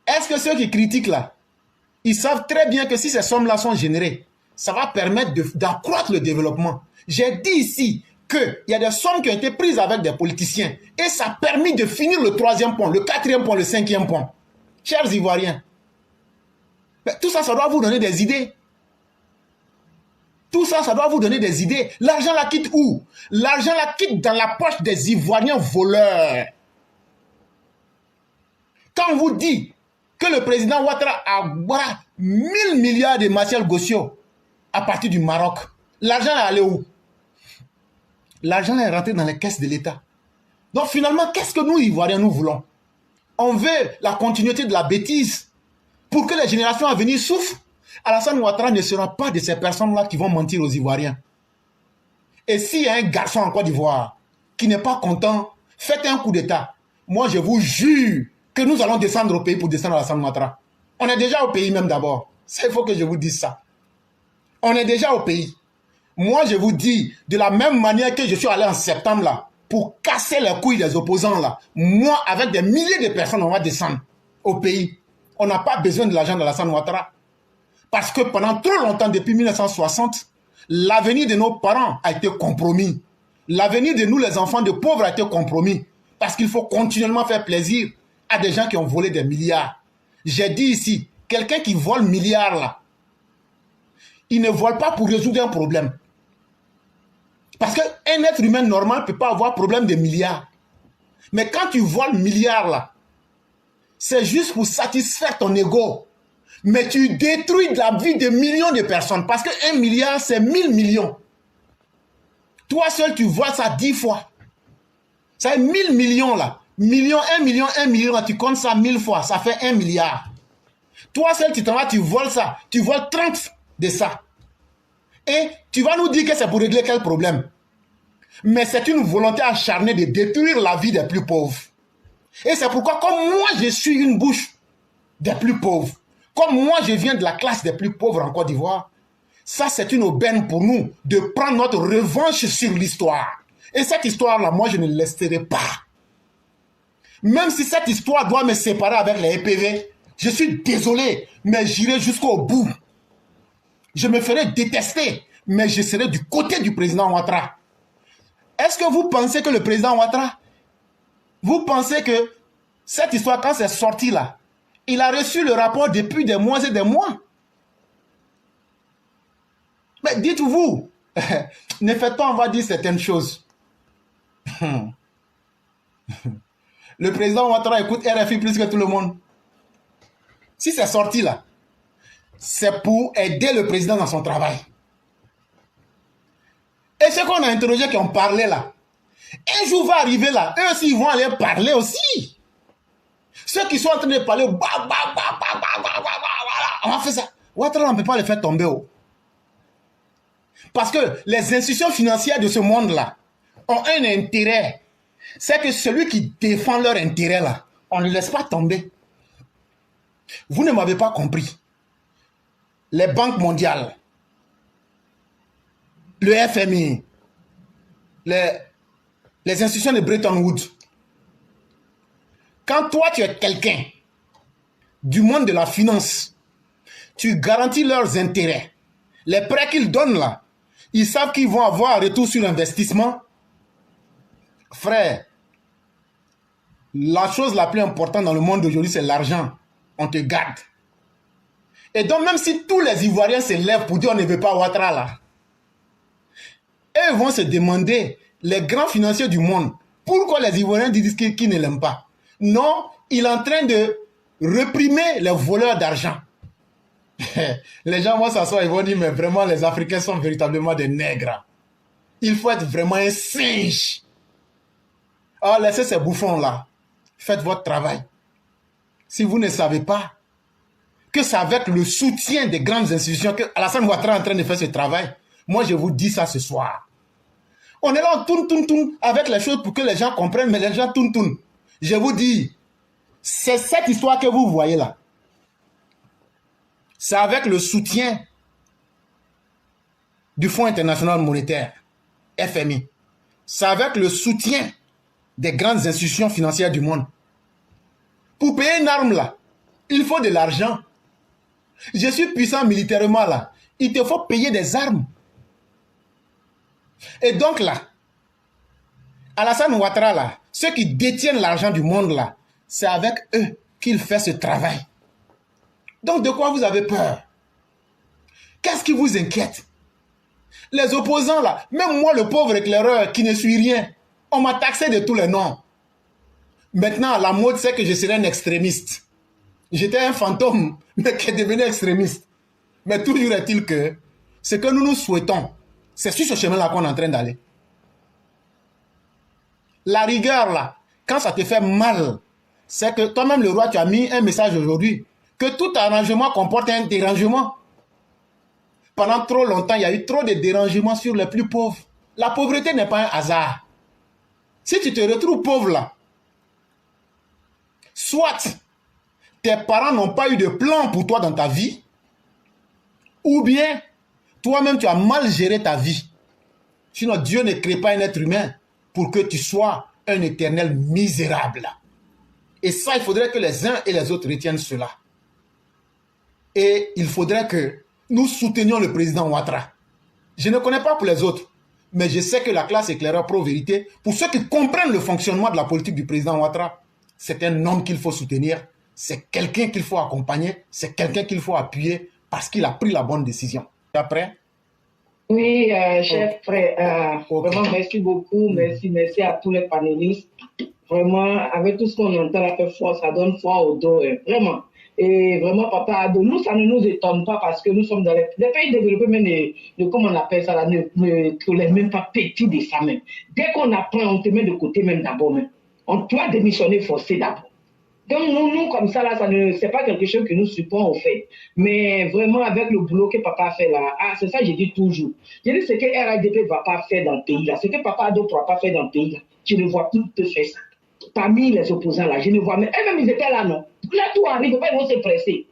Speaker 1: Est-ce que ceux qui critiquent là, ils savent très bien que si ces sommes-là sont générées, ça va permettre d'accroître le développement. J'ai dit ici qu'il y a des sommes qui ont été prises avec des politiciens et ça a permis de finir le 3e pont, le 4e pont, le 5e pont. Chers Ivoiriens, mais tout ça, ça doit vous donner des idées. Tout ça, ça doit vous donner des idées. L'argent la quitte où? L'argent la quitte dans la poche des Ivoiriens voleurs. Quand on vous dit que le président Ouattara a 1000 milliards de Martial Gossio à partir du Maroc, l'argent est allé où? L'argent est rentré dans les caisses de l'État. Donc finalement, qu'est-ce que nous, Ivoiriens, nous voulons? On veut la continuité de la bêtise pour que les générations à venir souffrent. Alassane Ouattara ne sera pas de ces personnes-là qui vont mentir aux Ivoiriens. Et s'il y a un garçon en Côte d'Ivoire qui n'est pas content, faites un coup d'État. Moi, je vous jure que nous allons descendre au pays pour descendre Alassane Ouattara. On est déjà au pays même d'abord. Il faut que je vous dise ça. On est déjà au pays. Moi, je vous dis, de la même manière que je suis allé en septembre là, pour casser les couilles des opposants là, moi, avec des milliers de personnes, on va descendre au pays. On n'a pas besoin de l'argent d'Alassane Ouattara. Parce que pendant trop longtemps, depuis 1960, l'avenir de nos parents a été compromis. L'avenir de nous, les enfants de pauvres, a été compromis. Parce qu'il faut continuellement faire plaisir à des gens qui ont volé des milliards. J'ai dit ici, quelqu'un qui vole milliards là, il ne vole pas pour résoudre un problème. Parce qu'un être humain normal ne peut pas avoir problème de milliards. Mais quand tu voles milliards là, c'est juste pour satisfaire ton ego. Mais tu détruis la vie de millions de personnes. Parce qu'un milliard, c'est 1000 millions. Toi seul, tu voles ça 10 fois. Ça fait 1000 millions là. Million, 1 million, 1 million, là, tu comptes ça 1000 fois. Ça fait 1 milliard. Toi seul, tu t'en vas, tu voles ça. Tu voles 30 de ça. Et tu vas nous dire que c'est pour régler quel problème? Mais c'est une volonté acharnée de détruire la vie des plus pauvres. Et c'est pourquoi, comme moi, je suis une bouche des plus pauvres, comme moi, je viens de la classe des plus pauvres en Côte d'Ivoire, ça, c'est une aubaine pour nous de prendre notre revanche sur l'histoire. Et cette histoire-là, moi, je ne laisserai pas. Même si cette histoire doit me séparer avec les EPV, je suis désolé, mais j'irai jusqu'au bout. Je me ferai détester, mais je serai du côté du président Ouattara. Est-ce que vous pensez que le président Ouattara, vous pensez que cette histoire, quand c'est sorti là, il a reçu le rapport depuis des mois et des mois? Mais dites-vous, ne faites pas, on va dire certaines choses. Le président Ouattara écoute RFI plus que tout le monde. Si c'est sorti là, c'est pour aider le président dans son travail. Et ceux qu'on a interrogés qui ont parlé là, un jour va arriver là, eux aussi ils vont aller parler aussi. Ceux qui sont en train de parler, on va faire ça. Ouattara, on ne peut pas les faire tomber. Parce que les institutions financières de ce monde-là ont un intérêt. C'est que celui qui défend leur intérêt là, on ne le laisse pas tomber. Vous ne m'avez pas compris. Les banques mondiales, le FMI, les institutions de Bretton Woods. Quand toi tu es quelqu'un du monde de la finance, tu garantis leurs intérêts. Les prêts qu'ils donnent là, ils savent qu'ils vont avoir un retour sur l'investissement. Frère, la chose la plus importante dans le monde d'aujourd'hui, c'est l'argent. On te garde. Et donc, même si tous les Ivoiriens se lèvent pour dire on ne veut pas Ouattara là, eux vont se demander, les grands financiers du monde, pourquoi les Ivoiriens disent qu'ils ne l'aiment pas. Non, il est en train de réprimer les voleurs d'argent. Les gens vont s'asseoir et vont dire, mais vraiment, les Africains sont véritablement des nègres. Il faut être vraiment un singe. Alors laissez ces bouffons-là. Faites votre travail. Si vous ne savez pas que c'est avec le soutien des grandes institutions que Alassane Ouattara est en train de faire ce travail, moi je vous dis ça ce soir. On est là en tourne avec les choses pour que les gens comprennent, mais les gens tourne. Je vous dis, c'est cette histoire que vous voyez là. C'est avec le soutien du Fonds international monétaire, FMI. C'est avec le soutien des grandes institutions financières du monde. Pour payer une arme là, il faut de l'argent. Je suis puissant militairement là. Il te faut payer des armes. Et donc là, Alassane Ouattara là, ceux qui détiennent l'argent du monde là, c'est avec eux qu'il fait ce travail. Donc de quoi vous avez peur? Qu'est-ce qui vous inquiète? Les opposants là, même moi le pauvre éclaireur qui ne suis rien, on m'a taxé de tous les noms. Maintenant la mode c'est que je serai un extrémiste. J'étais un fantôme, mais qui est devenu extrémiste. Mais toujours est-il que ce que nous souhaitons, c'est sur ce chemin-là qu'on est en train d'aller. La rigueur, là, quand ça te fait mal, c'est que toi-même, le roi, tu as mis un message aujourd'hui, que tout arrangement comporte un dérangement. Pendant trop longtemps, il y a eu trop de dérangements sur les plus pauvres. La pauvreté n'est pas un hasard. Si tu te retrouves pauvre, là, soit tes parents n'ont pas eu de plan pour toi dans ta vie, ou bien toi-même, tu as mal géré ta vie. Sinon, Dieu ne crée pas un être humain pour que tu sois un éternel misérable. Et ça, il faudrait que les uns et les autres retiennent cela. Et il faudrait que nous soutenions le président Ouattara. Je ne connais pas pour les autres, mais je sais que la classe éclaireur pro-vérité, pour ceux qui comprennent le fonctionnement de la politique du président Ouattara, c'est un homme qu'il faut soutenir, c'est quelqu'un qu'il faut accompagner, c'est quelqu'un qu'il faut appuyer parce qu'il a pris la bonne décision. Tu es prêt?
Speaker 3: Oui, chef frère, vraiment merci beaucoup, merci à tous les panélistes. Vraiment, avec tout ce qu'on entend, ça fait foi, ça donne foi au dos, vraiment. Et vraiment, Papa Ado, nous, ça ne nous étonne pas parce que nous sommes dans les pays développés, mais comment on appelle ça, là, ne tolèrent même pas petit de ça même. Dès qu'on apprend, on te met de côté même d'abord même. On doit démissionner forcé d'abord. Donc, nous, comme ça, là, c'est pas quelque chose que nous suppons au fait. Mais vraiment, avec le boulot que papa a fait là, c'est ça que je dis toujours. Je dis ce que RADP ne va pas faire dans le pays là, ce que Papa Ado ne pourra pas faire dans le pays là, je ne vois plus de faire ça. Parmi les opposants là, je ne vois même. Eux-mêmes, ils étaient là, non. Là, tout arrive, ils vont se presser.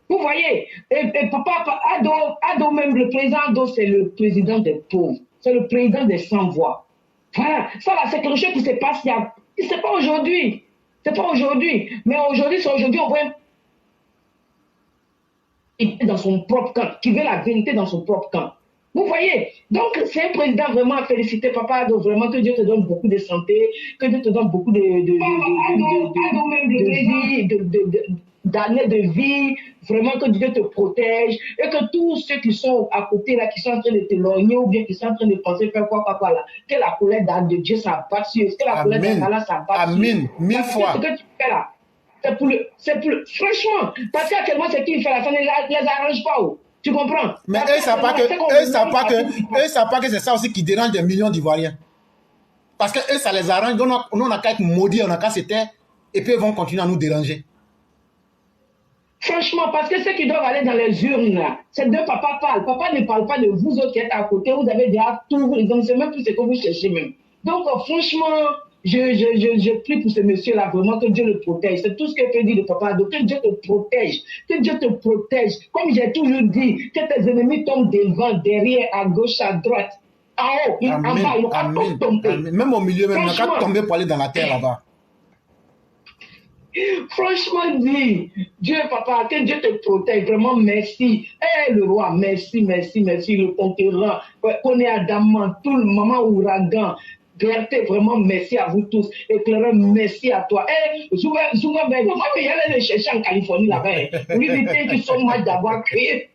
Speaker 3: Vous voyez, et Papa Ado même, le président Ado, c'est le président des pauvres. C'est le président des sans-voix. Voilà. Ça là, c'est quelque chose qui se passe il y a. C'est pas aujourd'hui. C'est pas aujourd'hui. Mais aujourd'hui, c'est aujourd'hui, on voit dans son propre camp, qui veut la vérité dans son propre camp. Vous voyez? Donc, c'est un président vraiment à féliciter, Papa Ado, vraiment que Dieu te donne beaucoup de santé, que Dieu te donne beaucoup d'années de vie, vraiment que Dieu te protège, et que tous ceux qui sont à côté là, qui sont en train de te lorgner, ou bien qui sont en train de penser faire quoi, là, que la colère de Dieu s'abatte sur eux, que la colère d'Allah s'abatte sur eux.
Speaker 1: Amen, 1000 fois.
Speaker 3: Ce que tu fais là, franchement, parce qu'actuellement, ce qu'il fait là, ça ne les arrange pas. Tu comprends?
Speaker 1: Mais eux ne savent pas que c'est ça aussi qui dérange des millions d'Ivoiriens. Parce que eux, ça les arrange. Donc, on n'a qu'à être maudits, on n'a qu'à se taire, et puis ils vont continuer à nous déranger.
Speaker 3: Franchement, parce que ceux qui doivent aller dans les urnes, là, c'est de papa parle. Papa ne parle pas de vous autres qui êtes à côté. Vous avez déjà tout. Donc, c'est même plus ce que vous cherchez même. Donc, franchement, je prie pour ce monsieur-là, vraiment, que Dieu le protège. C'est tout ce que peut dire le papa. Donc, que Dieu te protège. Que Dieu te protège. Comme j'ai toujours dit, que tes ennemis tombent devant, derrière, à gauche, à droite, en haut, en bas. Ils n'ont pas tous tombé.
Speaker 1: Même au milieu, même, ils n'ont qu'à tomber pour aller dans la terre là-bas.
Speaker 3: Franchement dit, Dieu papa, que Dieu te protège, vraiment merci. Eh le roi, merci, le conquérant, qu'on est Adam, tout le maman ouragan, Berthe, vraiment merci à vous tous. Éclaireur, merci à toi. Eh, Zouga, ben, comment il y allait le chercher en Californie là-bas? Lui, il était du son mal d'avoir créé.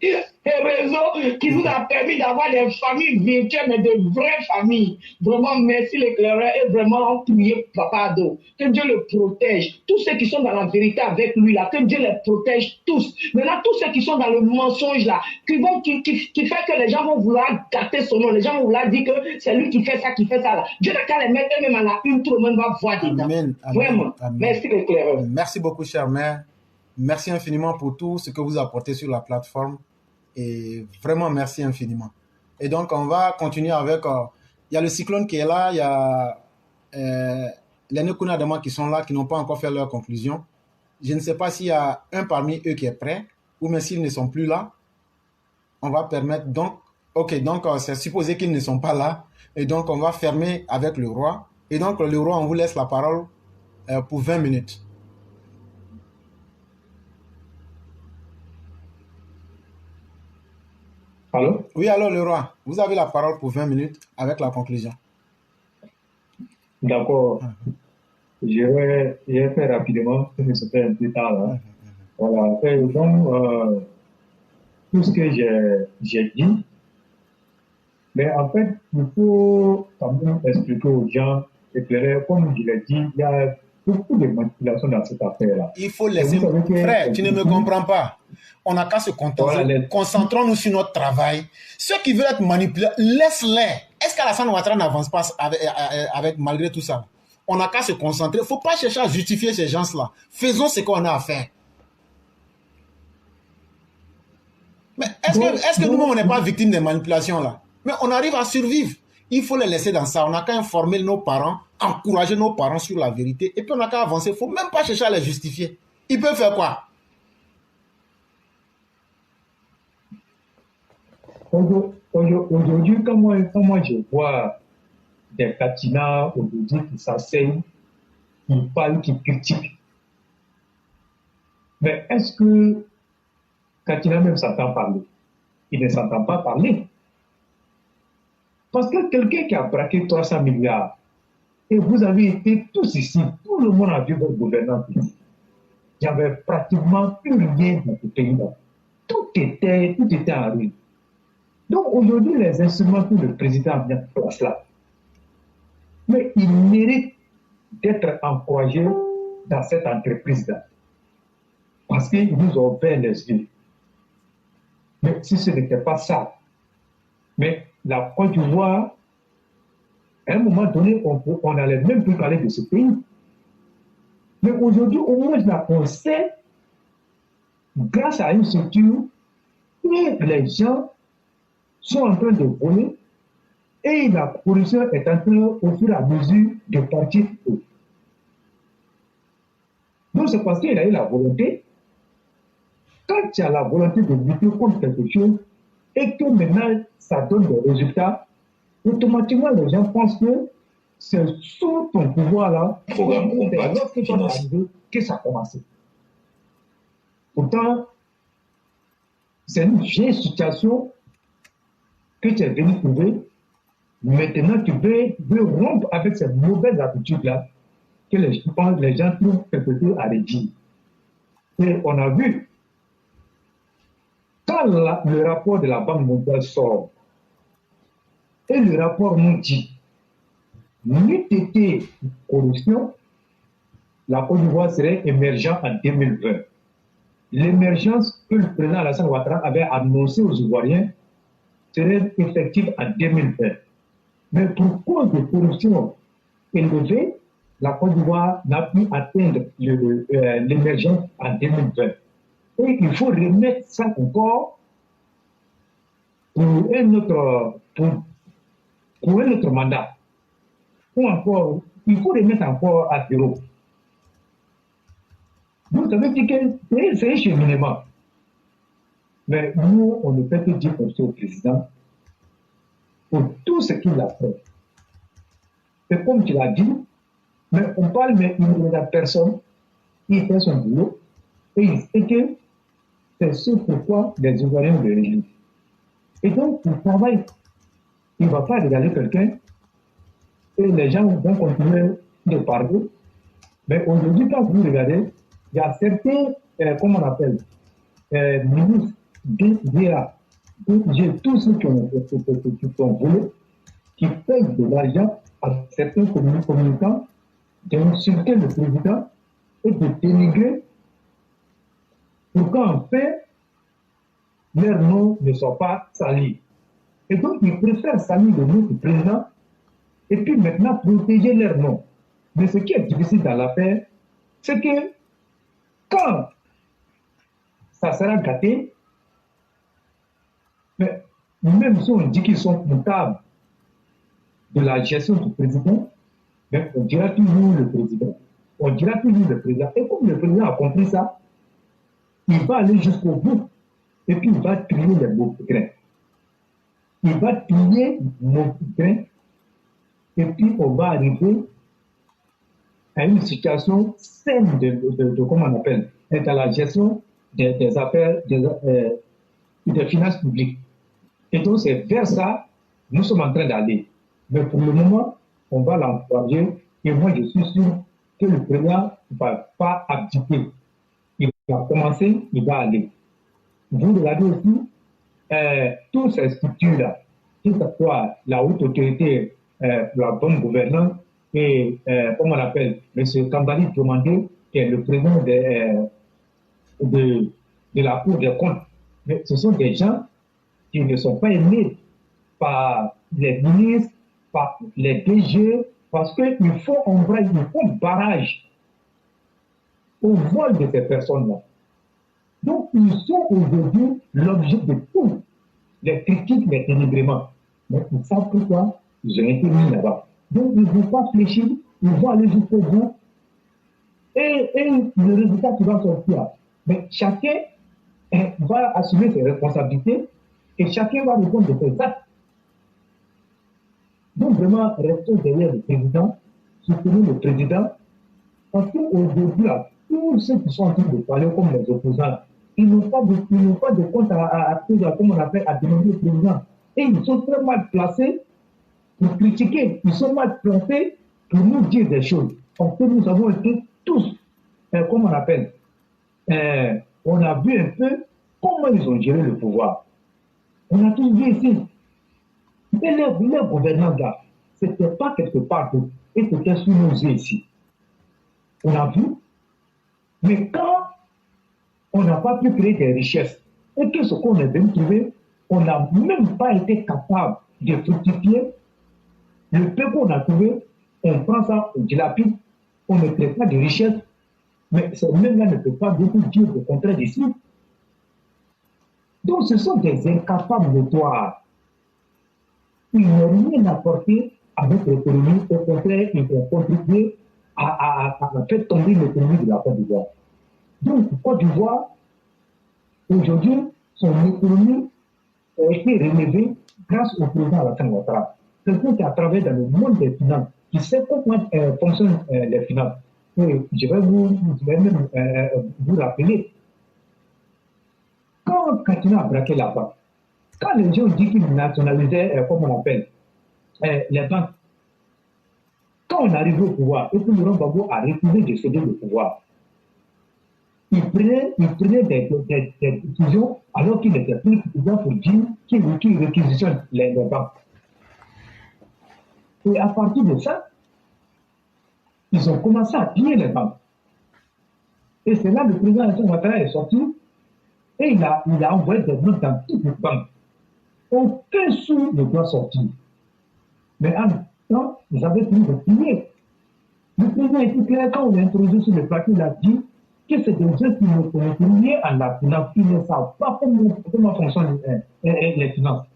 Speaker 3: un réseau qui nous a permis d'avoir des familles virtuelles, mais de vraies familles. Vraiment, merci l'éclaireur et vraiment priez Papa Ado. Que Dieu le protège. Tous ceux qui sont dans la vérité avec lui, là, que Dieu les protège tous. Maintenant, tous ceux qui sont dans le mensonge, là, qui fait que les gens vont vouloir gâter son nom, les gens vont vouloir dire que c'est lui qui fait ça, là. Dieu n'a qu'à les mettre eux-mêmes à la une, tout le monde va voir dedans.
Speaker 1: Amen.
Speaker 3: Vraiment.
Speaker 1: Amen.
Speaker 3: Merci l'éclaireur.
Speaker 1: Merci beaucoup, chère mère. Merci infiniment pour tout ce que vous apportez sur la plateforme. Et vraiment, merci infiniment. Et donc, on va continuer avec... Il y a le cyclone qui est là, il y a les Nekuna Dama qui sont là, qui n'ont pas encore fait leur conclusion. Je ne sais pas s'il y a un parmi eux qui est prêt, ou même s'ils ne sont plus là. On va permettre donc... Ok, donc c'est supposé qu'ils ne sont pas là. Et donc, on va fermer avec le roi. Et donc, le roi, on vous laisse la parole pour 20 minutes.
Speaker 2: Allô?
Speaker 1: Oui, alors le roi, vous avez la parole pour 20 minutes avec la conclusion.
Speaker 2: D'accord. Je vais faire rapidement, parce que ça fait un peu tard. Là. Voilà. Et donc, tout ce que j'ai dit, mais en fait, il faut quand même expliquer aux gens, éclairer, comme je l'ai dit, il y a beaucoup de manipulations dans cette affaire-là.
Speaker 1: Il faut laisser... Frère, tu ne me comprends pas. On n'a qu'à se contenter. Voilà, concentrons-nous sur notre travail. Ceux qui veulent être manipulés, laisse-les. Est-ce qu'Alassane Ouattara n'avance pas avec malgré tout ça? On n'a qu'à se concentrer. Il ne faut pas chercher à justifier ces gens-là. Faisons ce qu'on a à faire. Mais est-ce que nous, on n'est pas victime des manipulations là? Mais on arrive à survivre. Il faut les laisser dans ça. On n'a qu'à informer nos parents, encourager nos parents sur la vérité. Et puis on n'a qu'à avancer. Il ne faut même pas chercher à les justifier. Ils peuvent faire quoi?
Speaker 2: Aujourd'hui, quand moi je vois des Katina aujourd'hui qui s'asseyent, qui parlent, qui critiquent, mais est-ce que Katina même s'entend parler? Il ne s'entend pas parler. Parce que quelqu'un qui a braqué 300 milliards, et vous avez été tous ici, tout le monde a vu votre gouvernance ici. Il n'y avait pratiquement plus rien dans ce pays-là. Tout était en ruine. Donc aujourd'hui, les instruments que le président a mis en place là, mais il mérite d'être encouragé dans cette entreprise-là. Parce qu'ils nous ont ouvert les yeux. Mais si ce n'était pas ça, mais la Côte d'Ivoire, à un moment donné, on n'allait même plus parler de ce pays. Mais aujourd'hui, au moins, on sait, grâce à une structure, que les gens sont en train de voler et la corruption est en train, au fur et à mesure, de partir. Donc, c'est parce qu'il a eu la volonté. Quand tu as la volonté de lutter contre quelque chose et que maintenant ça donne des résultats, automatiquement les gens pensent que c'est sous ton pouvoir-là que ça a commencé. Pourtant, c'est une vieille situation que tu es venu trouver. Maintenant, tu veux rompre avec ces mauvaises habitudes-là que les gens trouvent quelque chose à redire. Et on a vu, quand le rapport de la Banque mondiale sort, et le rapport nous dit, n'eût été corruption, la Côte d'Ivoire serait émergente en 2020. L'émergence que le président Alassane Ouattara avait annoncée aux Ivoiriens serait effective en 2020. Mais pour cause de corruption élevée, la Côte d'Ivoire n'a pu atteindre l'émergence en 2020. Et il faut remettre ça encore pour un autre mandat. Ou encore, il faut remettre encore à zéro. Donc, ça veut dire que c'est un cheminement. Mais nous, on ne peut que dire comme ça au président pour tout ce qu'il a fait. Et comme tu l'as dit, mais on parle, mais il ne regarde personne. Il fait son boulot. Et il sait que c'est ce pourquoi les Ivoiriens le réjouissent. Et donc, il travaille. Il ne va pas regarder quelqu'un. Et les gens vont continuer de parler. Mais aujourd'hui, quand vous regardez, il y a certains, comment on appelle, ministres j'ai tous ceux qui ont volé, qui payent de l'argent à certains communicants d'insulter le président et de dénigrer pour qu'en fait, leurs noms ne soient pas salis. Et donc, ils préfèrent salir le nom du président et puis maintenant protéger leur nom. Mais ce qui est difficile dans l'affaire, c'est que quand ça sera gâté, mais même si on dit qu'ils sont comptables de la gestion du président, mais on dira toujours le président. On dira toujours le président. Et comme le président a compris ça, il va aller jusqu'au bout. Et puis il va trier les mauvais grains. Il va trier les mauvais grains. Et puis on va arriver à une situation saine de comment on appelle, dans la gestion des affaires, des finances publiques. Et donc c'est vers ça que nous sommes en train d'aller. Mais pour le moment, on va l'encourager. Et moi, je suis sûr que le président ne va pas abdiquer. Il va commencer, il va aller. Vous regardez aussi toutes ces structures-là, que ce soit la haute autorité pour la bonne gouvernance et, comment on appelle, M. Kambali Diomandé, qui est le président de la Cour des comptes. Mais ce sont des gens qui ne sont pas aimés par les ministres, par les DG, parce qu'il faut ombrage, il faut barrage au vol de ces personnes-là. Donc, ils sont aujourd'hui l'objet de tout, les critiques, les dénigrements. Mais ils savent pourquoi ils ont été mis là-bas. Donc, ils ne vont pas fléchir, ils vont aller jusqu'au bout. Et le résultat qui va sortir. Mais chacun va assumer ses responsabilités et chacun va répondre de ses actes. Donc, vraiment, restons derrière le président, soutenons le président, parce qu'aujourd'hui, tous ceux qui sont en train de parler comme les opposants, ils n'ont pas de compte à comme on appelle, à demander au président. Et ils sont très mal placés pour critiquer. Ils sont mal placés pour nous dire des choses. Parce que nous avons été tous, comme on appelle, on a vu un peu comment ils ont géré le pouvoir. On a tout vu ici. Mais leur gouvernance là, ce n'était pas quelque part d'autre. Et c'était sous nos yeux ici. On a vu. Mais quand on n'a pas pu créer des richesses, et que ce qu'on a venu trouver, on n'a même pas été capable de fructifier, le peu qu'on a trouvé, on prend ça, on dilapide, on ne crée pas de richesses, mais ce même-là ne peut pas beaucoup dire le contraire d'ici. Donc ce sont des incapables notoires. Ils n'ont rien apporté à notre économie, au contraire, ils ont contribué à faire tomber l'économie de la Côte d'Ivoire. Donc, Côte d'Ivoire, aujourd'hui, son économie a été relevée grâce au président Alassane Ouattara. Quelqu'un qui a travaillé dans le monde des finances, qui sait comment fonctionnent les finances. Et je vais même vous rappeler. Quand Katina a braqué la banque, quand les gens disent qu'ils nationalisaient, comme on appelle, les banques, quand on arrive au pouvoir, et que Laurent Gbagbo a refusé de céder le pouvoir, il prenait des décisions alors qu'il était plus président pour dire qu'il réquisitionne les banques. Et à partir de ça, ils ont commencé à piller les banques. Et c'est là que le président Alassane Ouattara est sorti et il a envoyé des notes dans toutes les banques. Aucun sou ne doit sortir. Mais en même temps, ils avaient fini de piller. Le président était clair quand on l'a introduit sur le plateau, il a dit que c'est des gens qui ne connaissent rien à la finance, qui ne savent pas comment fonctionnent les finances.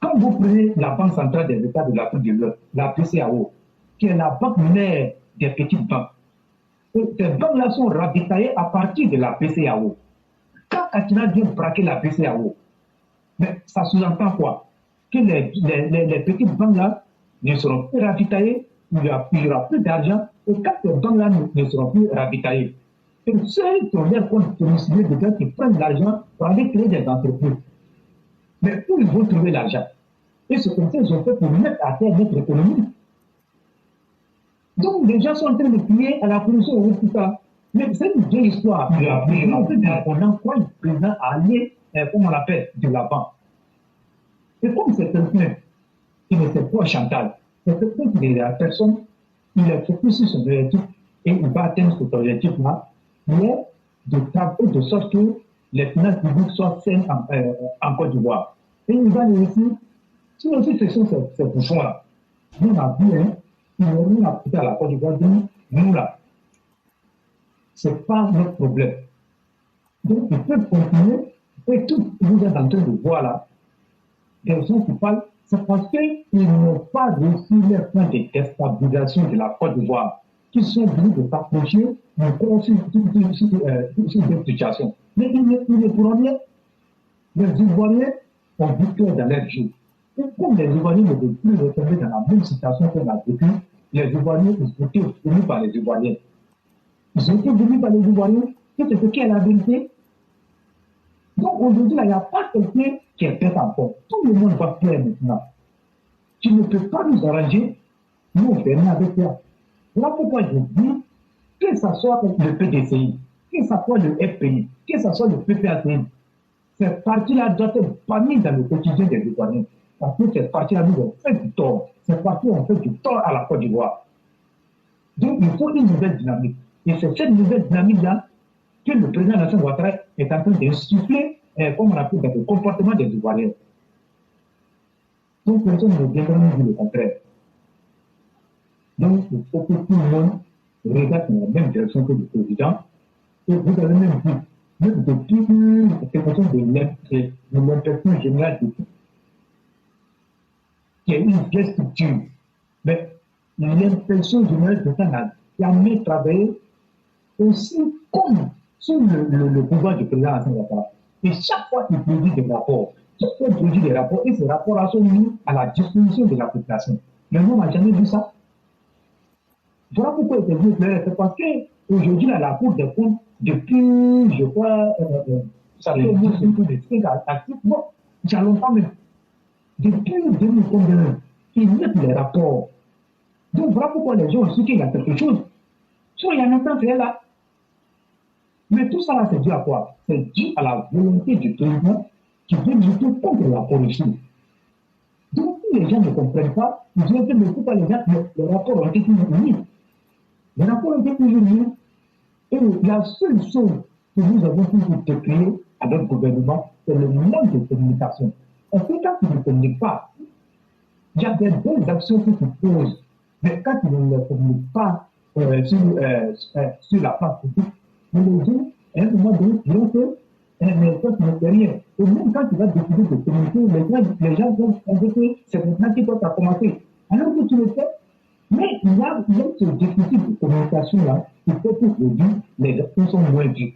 Speaker 2: Quand vous prenez la Banque centrale des États de l'Afrique de l'Ouest, la BCEAO, qui est la banque mère des petites banques, ces banques-là sont ravitaillées à partir de la BCEAO. Quand Katina vient braquer la BCEAO, mais ça sous-entend quoi? Que les petites banques-là ne seront plus ravitaillées, il n'y aura plus d'argent, et quand ces banques-là ne seront plus ravitaillées, et ceux qui ont l'air compte domiciliés de gens qui prennent l'argent pour aller créer des entreprises. Mais où ils vont trouver l'argent? Et c'est comme ça qu'ils ont fait pour mettre à terre notre économie. Donc les gens sont en train de crier à la pollution et tout ça. Mais c'est une vieille histoire. On encourage le président à aller comment on l'appelle, de l'avant. Et comme c'est quelqu'un qui ne fait pas chantal, c'est quelqu'un qui est la personne, il est focus sur son objectif et il va atteindre cet objectif-là, mais de travailler de sorte que les finances publiques soient saines en Côte d'Ivoire. Et il va réussir. Sinon, si ce sont ces bouchons-là, nous on a vu, hein, ils n'ont rien apporté à la Côte d'Ivoire, donc nous là, ce n'est pas notre problème. Donc, ils peuvent continuer, et tout ce que vous êtes en train de voir là, des gens qui parlent, c'est parce qu'ils n'ont pas réussi leur plan de déstabilisation de la Côte d'Ivoire, qui sont venus de s'approcher sur cette situation. Mais ils ne pourront rien. Les Ivoiriens ont victoire dans leur jeu. Et comme les Ivoiriens ne veulent plus retomber dans la même situation qu'on a vécue, les Ivoiriens, ils ont été obtenus par les Ivoiriens. Ils ont été venus par les Ivoiriens, et c'est ce qui est la vérité. Donc aujourd'hui, il n'y a pas quelqu'un qui est bête encore. Tout le monde va faire maintenant. Tu ne peux pas nous arranger, nous on fait rien avec toi. Voilà pourquoi je dis, que ce soit le PDCI, que ce soit le FPI, que ce soit le PPACI, cette partie-là doit être bannie dans le quotidien des Ivoiriens. Parce que cette partie-là nous ont fait du tort. Cette partie ont fait du tort à la Côte d'Ivoire. Donc il faut une nouvelle dynamique. Et c'est cette nouvelle dynamique-là que le président Alassane Ouattara est en train d'insuffler, comme on appelle, dans le comportement des Ivoiriens. Donc personne ne viendra nous dire le contraire. Donc il faut que tout le monde regarde dans la même direction que le président. Et vous avez même vu, même depuis cette question de l'impression générale de tout, qui est une vraie structure. Mais l'impression générale de ça n'a jamais travaillé aussi comme sous le pouvoir du président Alassane Ouattara. Et chaque fois qu'il produit des rapports, et ces rapports-là sont mis à la disposition de la population. Mais nous, on n'a jamais vu ça. Voilà pourquoi il était venu clair. C'est parce qu'aujourd'hui, la Cour des comptes, depuis, je crois, ça fait beaucoup de 5 à 6 mois, il y a longtemps même. Depuis 2021, ils mettent les rapports. Donc voilà pourquoi les gens ont su qu'il y a quelque chose. Soit il y a longtemps, c'est là. Mais tout ça, là, c'est dû à quoi? C'est dû à la volonté du président qui veut lutter contre la corruption. Donc, si les gens ne comprennent pas, ils disent que pourquoi les gens, les rapports ont été toujours mis. Les rapports ont été toujours mis. Et la seule chose que nous avons toujours décrié à notre gouvernement, c'est le manque de communication. En fait, quand ils ne communiquent pas, il y a des belles actions qui se posent. Mais quand ils ne les communiquent pas sur la place publique, mais les gens, à un moment donné, diront que mais ça, ce n'est rien. Et même quand tu vas décider de communiquer, les gens vont penser que c'est maintenant qu'il faut commencer. Alors que tu le fais, mais il y a ce déficit de communication-là qui fait qu'aujourd'hui, les actions sont moins dues.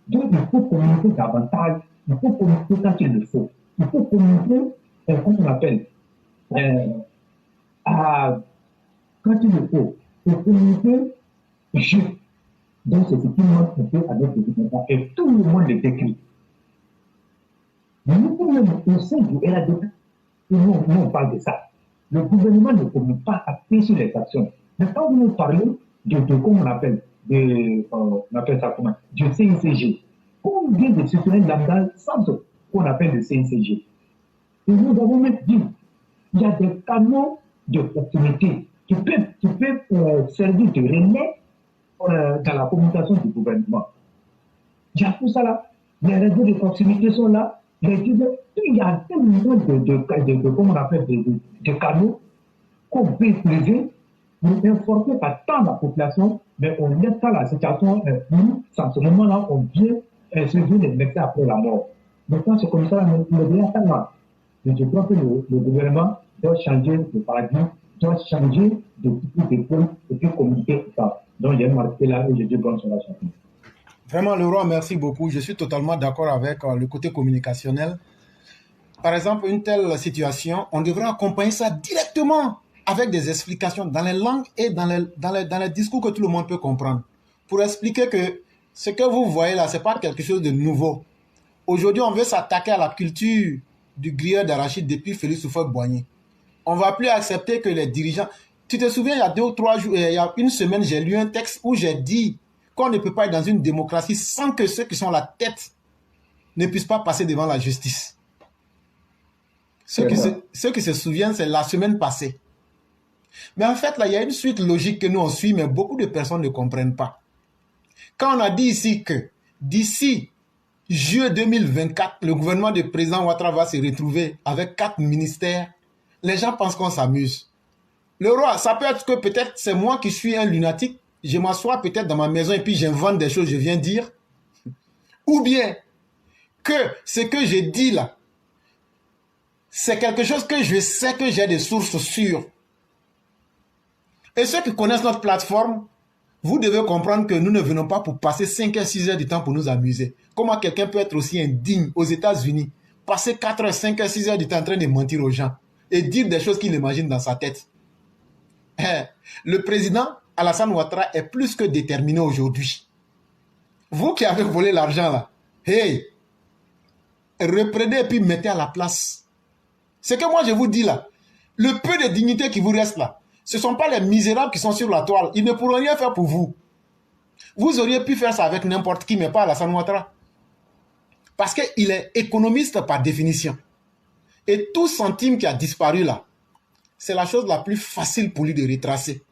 Speaker 2: Donc, il faut communiquer davantage, il faut communiquer quand il le faut. Il faut communiquer, comment on appelle, quand il le faut. Il faut communiquer juste. Donc, c'est ce qui manque un peu avec le gouvernement. Et tout le monde le décrit. Mais nous-mêmes, au sein du RADP, nous, on parle de ça. Le gouvernement ne communique pas assez sur les actions. Mais quand vous nous parlez de comment on appelle, on appelle ça comment, du CICG, combien de citoyens lambda savent ce qu'on appelle le CICG? Et nous avons même dit, il y a des canaux de proximité qui peuvent servir de relais dans la communication du gouvernement. Il y a tout ça là. Les réseaux de proximité sont là. Il y a tellement de comment on appelle, de canaux qu'on peut utiliser pour informer pas tant la population, mais on laisse pas la situation à ce moment-là, on vient suivre les médecins après la mort. Maintenant, c'est comme ça, le bien tellement. Je crois que le gouvernement doit changer de paradigme, doit changer de type d'école et puis communiquer ça. Donc, j'ai marqué là et je dis bonne soirée à chacun.
Speaker 1: Vraiment, Leroy, merci beaucoup. Je suis totalement d'accord avec le côté communicationnel. Par exemple, une telle situation, on devrait accompagner ça directement avec des explications dans les langues et dans les discours que tout le monde peut comprendre. Pour expliquer que ce que vous voyez là, ce n'est pas quelque chose de nouveau. Aujourd'hui, on veut s'attaquer à la culture du grilleur d'arachide depuis Félix Houphouët-Boigny. On ne va plus accepter que les dirigeants... Tu te souviens, il y a 2 ou 3 jours, il y a une semaine, j'ai lu un texte où j'ai dit qu'on ne peut pas être dans une démocratie sans que ceux qui sont à la tête ne puissent pas passer devant la justice. Ceux qui se souviennent, c'est la semaine passée. Mais en fait, là, il y a une suite logique que nous on suit, mais beaucoup de personnes ne comprennent pas. Quand on a dit ici que d'ici juillet 2024, le gouvernement du président Ouattara va se retrouver avec 4 ministères, les gens pensent qu'on s'amuse. Le roi, ça peut être que peut-être c'est moi qui suis un lunatique, je m'assois peut-être dans ma maison et puis j'invente des choses, je viens dire. Ou bien que ce que j'ai dit là, c'est quelque chose que je sais que j'ai des sources sûres. Et ceux qui connaissent notre plateforme, vous devez comprendre que nous ne venons pas pour passer 5 à 6 heures du temps pour nous amuser. Comment quelqu'un peut être aussi indigne aux États-Unis, passer 4 heures, 5 à 6 heures du temps en train de mentir aux gens et dire des choses qu'il imagine dans sa tête. Le président Alassane Ouattara est plus que déterminé aujourd'hui. Vous qui avez volé l'argent là, hey, reprenez et puis mettez à la place. Ce que moi je vous dis là, le peu de dignité qui vous reste là, ce ne sont pas les misérables qui sont sur la toile. Ils ne pourront rien faire pour vous. Vous auriez pu faire ça avec n'importe qui, mais pas Alassane Ouattara. Parce qu'il est économiste par définition. Et tout centime qui a disparu là, c'est la chose la plus facile pour lui de retracer.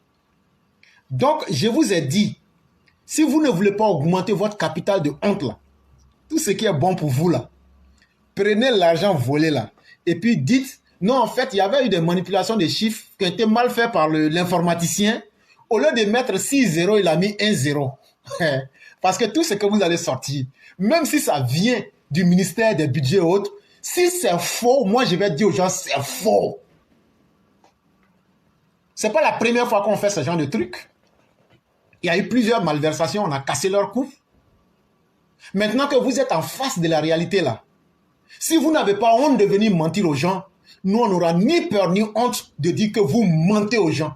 Speaker 1: Donc, je vous ai dit, si vous ne voulez pas augmenter votre capital de honte là, tout ce qui est bon pour vous là, prenez l'argent volé là, et puis dites, non, en fait, il y avait eu des manipulations de chiffres qui ont été mal faites par l'informaticien. Au lieu de mettre 6-0, il a mis 1-0. Parce que tout ce que vous allez sortir, même si ça vient du ministère des budgets et autres, si c'est faux, moi je vais dire aux gens, c'est faux. Ce n'est pas la première fois qu'on fait ce genre de truc. Il y a eu plusieurs malversations, on a cassé leur cou. Maintenant que vous êtes en face de la réalité là, si vous n'avez pas honte de venir mentir aux gens, nous, on n'aura ni peur ni honte de dire que vous mentez aux gens.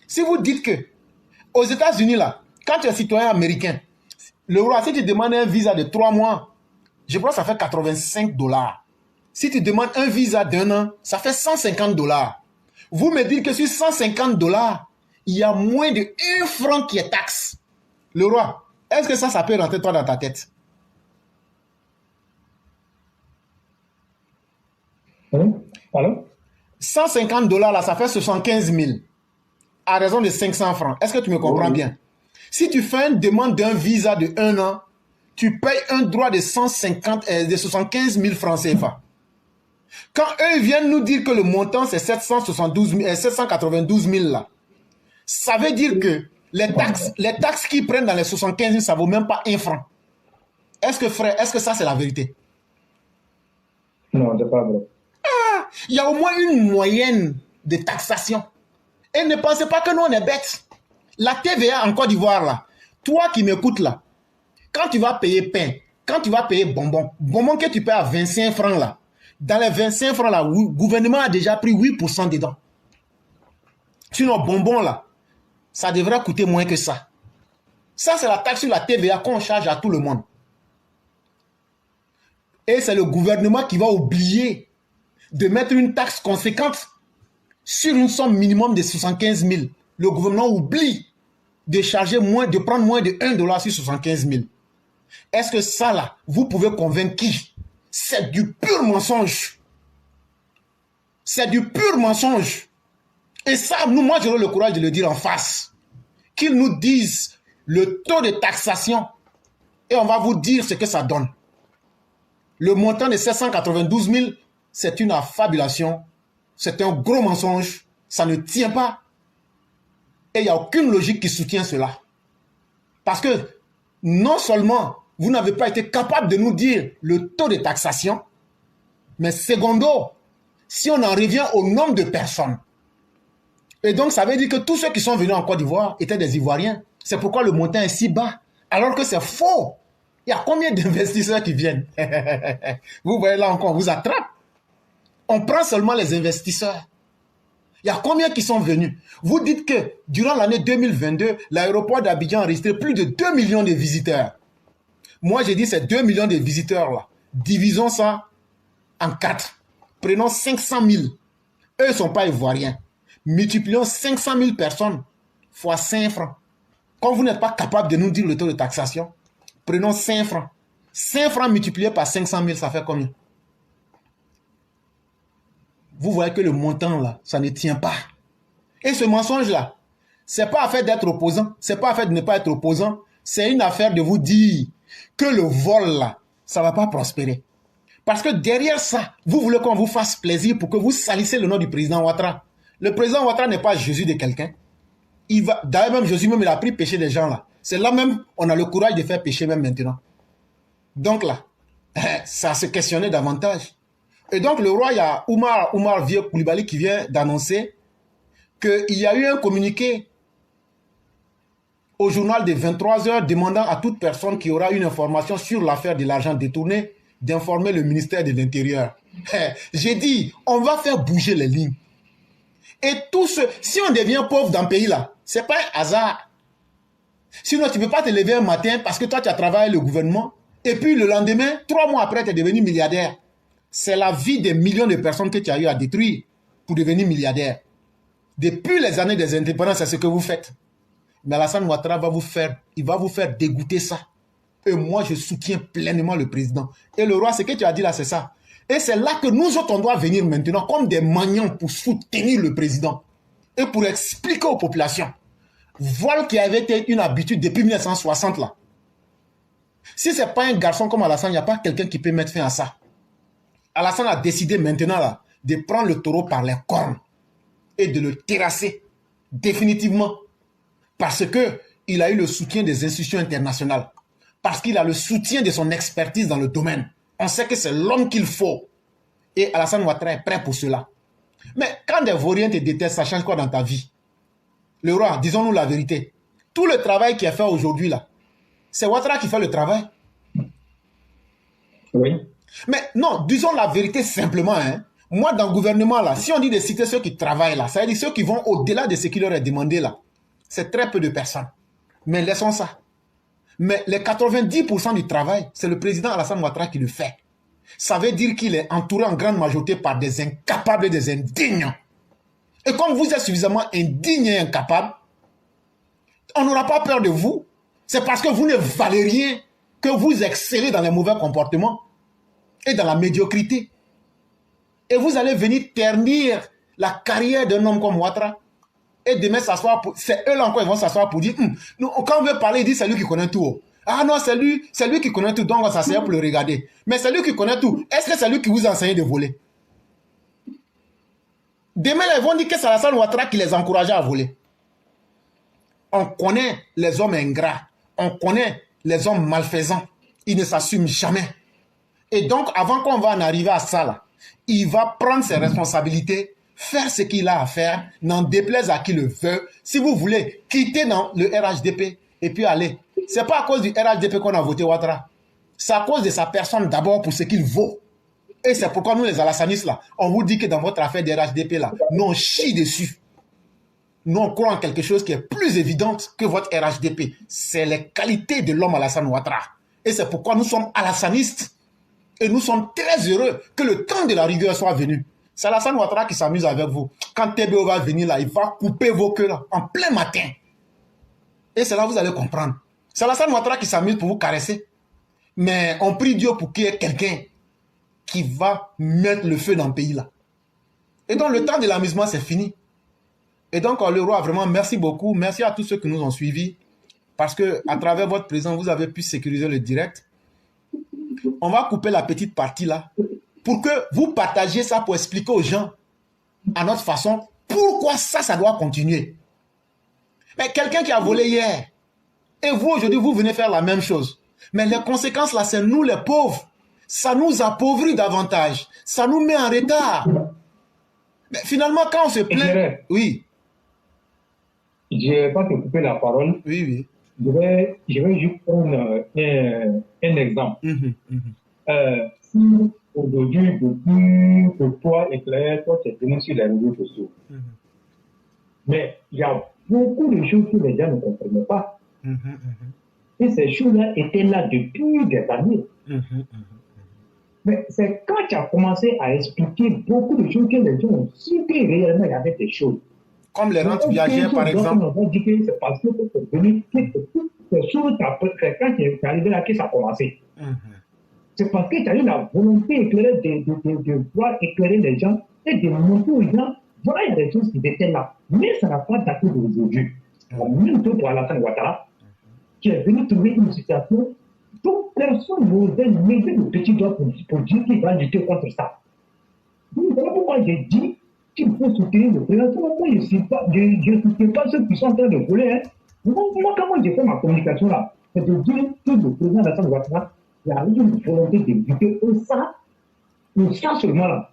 Speaker 1: Si vous dites que, aux États-Unis, là, quand tu es citoyen américain, le roi, si tu demandes un visa de 3 mois, je crois que ça fait 85 $. Si tu demandes un visa d'1 an, ça fait 150 $. Vous me dites que sur 150 $, il y a moins de 1 franc qui est taxe. Le roi, est-ce que ça peut rentrer toi dans ta tête?
Speaker 2: Pardon?
Speaker 1: 150 $ là, ça fait 75 000 à raison de 500 francs. Est-ce que tu me comprends bien? Si tu fais une demande d'un visa de 1 an, tu payes un droit de 75 000 francs CFA. Quand eux viennent nous dire que le montant c'est 792 000 là, ça veut dire que les taxes qu'ils prennent dans les 75 000, ça ne vaut même pas 1 franc. Est-ce que frère, est-ce que ça c'est la vérité?
Speaker 2: Non, c'est pas vrai.
Speaker 1: Il y a au moins une moyenne de taxation. Et ne pensez pas que nous, on est bêtes. La TVA en Côte d'Ivoire, là, toi qui m'écoutes là, quand tu vas payer pain, quand tu vas payer bonbon que tu payes à 25 francs là, dans les 25 francs là, le gouvernement a déjà pris 8% dedans. Sinon, bonbon là, ça devrait coûter moins que ça. Ça, c'est la taxe sur la TVA qu'on charge à tout le monde. Et c'est le gouvernement qui va oublier de mettre une taxe conséquente sur une somme minimum de 75 000. Le gouvernement oublie de charger moins, de prendre moins de 1 $ sur 75 000. Est-ce que ça là, vous pouvez convaincre qui? C'est du pur mensonge. C'est du pur mensonge. Et ça, moi j'aurai le courage de le dire en face. Qu'ils nous disent le taux de taxation et on va vous dire ce que ça donne. Le montant de 792 000, c'est une affabulation, c'est un gros mensonge, ça ne tient pas. Et il n'y a aucune logique qui soutient cela. Parce que non seulement vous n'avez pas été capable de nous dire le taux de taxation, mais secondo, si on en revient au nombre de personnes, et donc ça veut dire que tous ceux qui sont venus en Côte d'Ivoire étaient des Ivoiriens. C'est pourquoi le montant est si bas, alors que c'est faux. Il y a combien d'investisseurs qui viennent? Vous voyez là encore, on vous attrape. On prend seulement les investisseurs. Il y a combien qui sont venus? Vous dites que durant l'année 2022, l'aéroport d'Abidjan a enregistré plus de 2 millions de visiteurs. Moi, j'ai dit ces 2 millions de visiteurs-là. Divisons ça en 4. Prenons 500 000. Eux ne sont pas ivoiriens. Multiplions 500 000 personnes fois 5 francs. Quand vous n'êtes pas capable de nous dire le taux de taxation, prenons 5 francs. 5 francs multipliés par 500 000, ça fait combien? Vous voyez que le montant là, ça ne tient pas. Et ce mensonge-là, c'est pas affaire d'être opposant, c'est pas affaire de ne pas être opposant, c'est une affaire de vous dire que le vol là, ça va pas prospérer. Parce que derrière ça, vous voulez qu'on vous fasse plaisir pour que vous salissez le nom du président Ouattara. Le président Ouattara n'est pas Jésus de quelqu'un. D'ailleurs même Jésus même il a pris péché des gens là. C'est là même on a le courage de faire pécher même maintenant. Donc là, ça se questionnait davantage. Et donc le roi, il y a Oumar Vieux Koulibaly qui vient d'annoncer qu'il y a eu un communiqué au journal de 23 heures demandant à toute personne qui aura une information sur l'affaire de l'argent détourné d'informer le ministère de l'Intérieur. J'ai dit, on va faire bouger les lignes. Et tout ce, si on devient pauvre dans le pays là, c'est pas un hasard. Sinon, tu ne peux pas te lever un matin parce que toi, tu as travaillé le gouvernement et puis le lendemain, 3 mois après, tu es devenu milliardaire. C'est la vie des millions de personnes que tu as eu à détruire pour devenir milliardaire. Depuis les années des indépendances, c'est ce que vous faites. Mais Alassane Ouattara va vous faire dégoûter ça. Et moi, je soutiens pleinement le président. Et le roi, ce que tu as dit là, c'est ça. Et c'est là que nous autres, on doit venir maintenant comme des maniants pour soutenir le président. Et pour expliquer aux populations. Voilà qui avait été une habitude depuis 1960 là. Si ce n'est pas un garçon comme Alassane, il n'y a pas quelqu'un qui peut mettre fin à ça. Alassane a décidé maintenant là, de prendre le taureau par les cornes et de le terrasser définitivement parce qu'il a eu le soutien des institutions internationales, parce qu'il a le soutien de son expertise dans le domaine. On sait que c'est l'homme qu'il faut et Alassane Ouattara est prêt pour cela. Mais quand des vauriens te détestent, ça change quoi dans ta vie? Le roi, disons-nous la vérité. Tout le travail qui est fait aujourd'hui là, c'est Ouattara qui fait le travail.
Speaker 2: Oui.
Speaker 1: Mais non, disons la vérité simplement. Hein. Moi, dans le gouvernement, là, si on dit de citer ceux qui travaillent là, ça veut dire ceux qui vont au-delà de ce qui leur est demandé là. C'est très peu de personnes. Mais laissons ça. Mais les 90% du travail, c'est le président Alassane Ouattara qui le fait. Ça veut dire qu'il est entouré en grande majorité par des incapables et des indignes. Et comme vous êtes suffisamment indigne et incapable, on n'aura pas peur de vous. C'est parce que vous ne valez rien que vous excellez dans les mauvais comportements et dans la médiocrité. Et vous allez venir ternir la carrière d'un homme comme Ouattara. Et demain s'asseoir, c'est eux là encore, ils vont s'asseoir pour dire, quand on veut parler, ils disent c'est lui qui connaît tout. Ah non, c'est lui qui connaît tout, donc on s'assied pour le regarder. Mais c'est lui qui connaît tout. Est-ce que c'est lui qui vous a enseigné de voler? Demain, ils vont dire que c'est Alassane Ouattara qui les encourageait à voler. On connaît les hommes ingrats. On connaît les hommes malfaisants. Ils ne s'assument jamais. Et donc, avant qu'on va en arriver à ça, là, il va prendre ses responsabilités, faire ce qu'il a à faire, n'en déplaise à qui le veut. Si vous voulez, quitter dans le RHDP et puis aller. Ce n'est pas à cause du RHDP qu'on a voté Ouattara. C'est à cause de sa personne d'abord pour ce qu'il vaut. Et c'est pourquoi nous, les Alassanistes, là, on vous dit que dans votre affaire de RHDP, là, nous, on chie dessus. Nous, on croit en quelque chose qui est plus évident que votre RHDP. C'est les qualités de l'homme Alassane Ouattara. Et c'est pourquoi nous sommes Alassanistes. Et nous sommes très heureux que le temps de la rigueur soit venu. C'est Alassane Ouattara qui s'amuse avec vous. Quand TBO va venir là, il va couper vos queues là, en plein matin. Et c'est là que vous allez comprendre. C'est Alassane Ouattara qui s'amuse pour vous caresser. Mais on prie Dieu pour qu'il y ait quelqu'un qui va mettre le feu dans le pays là. Et donc le temps de l'amusement, c'est fini. Et donc le roi, vraiment, merci beaucoup. Merci à tous ceux qui nous ont suivis. Parce que à travers votre présence, vous avez pu sécuriser le direct. On va couper la petite partie là pour que vous partagiez ça pour expliquer aux gens à notre façon pourquoi ça doit continuer. Mais quelqu'un qui a volé hier et vous aujourd'hui vous venez faire la même chose. Mais les conséquences là c'est nous les pauvres. Ça nous appauvrit davantage. Ça nous met en retard. Mais finalement quand on se plaint... Oui.
Speaker 2: Je ne vais pas te couper la parole.
Speaker 1: Oui, oui.
Speaker 2: Je vais juste prendre un exemple. Si aujourd'hui, depuis que toi et Claire, toi, tu es venu sur les réseaux sociaux, mais il y a beaucoup de choses que les gens ne comprenaient pas. Et ces choses-là étaient là depuis des années. Mais c'est quand tu as commencé à expliquer beaucoup de choses que les gens ont su que réellement il y avait des choses.
Speaker 1: Comme les rentes viagères, par exemple.
Speaker 2: On va dire que c'est parce que c'est venu, que toutes ces choses, c'est quand tu es arrivé là que ça a commencé. c'est parce que tu as eu la volonté éclairée de voir éclairer les gens et de montrer aux gens, voilà, il y a des choses qui étaient là. Mais ça n'a pas daté d'aujourd'hui. La même chose pour Alassane Ouattara, qui est venu trouver une situation dont personne n'osait lever le petit doigt pour dire qu'il va lutter contre ça. Donc, voilà pourquoi j'ai dit qu'il faut soutenir le président. Moi, je ne soutiens pas ceux qui sont en train de voler. Hein. Moi, comment j'ai fait ma communication là, c'est de dire que le président Alassane Ouattara, il y a eu une volonté de lutter. Et ça seulement là,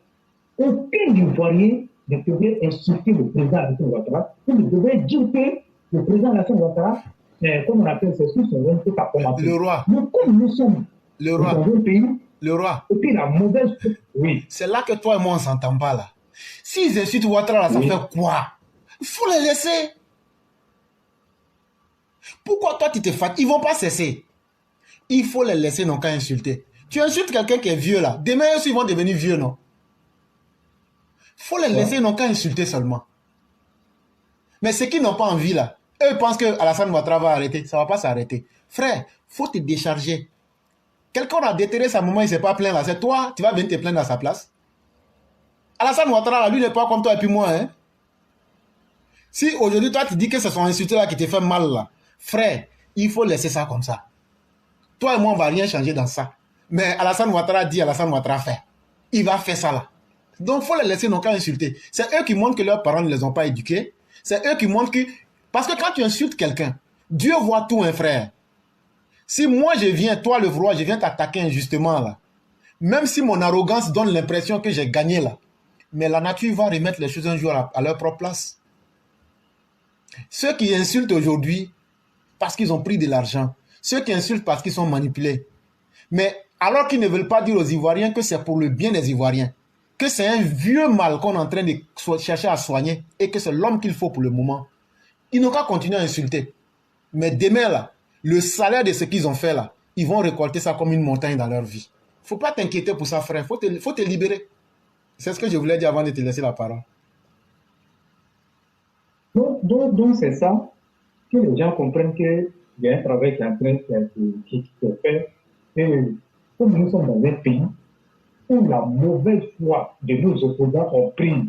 Speaker 2: aucun Ivoirien ne devrait insulter le président Alassane Ouattara. Il devrait dire que le président Alassane Ouattara, comme on appelle ces sous,
Speaker 1: le roi.
Speaker 2: Mais comme nous sommes
Speaker 1: dans
Speaker 2: un pays,
Speaker 1: le roi.
Speaker 2: Et puis la mauvaise. Oui.
Speaker 1: C'est là que toi et moi on s'entend pas là. S'ils insultent Ouattara, là, ça fait quoi? Il faut les laisser. Pourquoi toi tu te fatigues? Ils vont pas cesser. Il faut les laisser, non qu'à insulter. Tu insultes quelqu'un qui est vieux là. Demain aussi ils vont devenir vieux, non? Il faut les laisser, non qu'à insulter seulement. Mais ceux qui n'ont pas envie là, eux pensent que Alassane Ouattara va arrêter. Ça va pas s'arrêter. Frère, faut te décharger. Quelqu'un a déterré sa maman, il ne s'est pas plaint là. C'est toi, tu vas venir te plaindre à sa place. Alassane Ouattara, lui n'est pas comme toi et puis moi. Hein? Si aujourd'hui, toi, tu dis que ce sont insultés là qui te fait mal là, frère, il faut laisser ça comme ça. Toi et moi, on ne va rien changer dans ça. Mais Alassane Ouattara dit, Alassane Ouattara fait. Il va faire ça là. Donc, il faut les laisser non qu'à insulter. C'est eux qui montrent que leurs parents ne les ont pas éduqués. C'est eux qui montrent que... Parce que quand tu insultes quelqu'un, Dieu voit tout, un frère. Si moi je viens, toi le roi, je viens t'attaquer injustement là, même si mon arrogance donne l'impression que j'ai gagné là, mais la nature va remettre les choses un jour à leur propre place. Ceux qui insultent aujourd'hui parce qu'ils ont pris de l'argent, ceux qui insultent parce qu'ils sont manipulés, mais alors qu'ils ne veulent pas dire aux Ivoiriens que c'est pour le bien des Ivoiriens, que c'est un vieux mal qu'on est en train de chercher à soigner et que c'est l'homme qu'il faut pour le moment, ils n'ont qu'à continuer à insulter. Mais demain là, le salaire de ce qu'ils ont fait là, ils vont récolter ça comme une montagne dans leur vie. Il ne faut pas t'inquiéter pour ça, frère. Il faut te libérer. C'est ce que je voulais dire avant de te laisser la parole.
Speaker 2: Donc c'est ça que les gens comprennent qu'il y a un travail qui est en train qui est fait. Et comme nous sommes dans un pays où la mauvaise foi de nos opposants ont pris,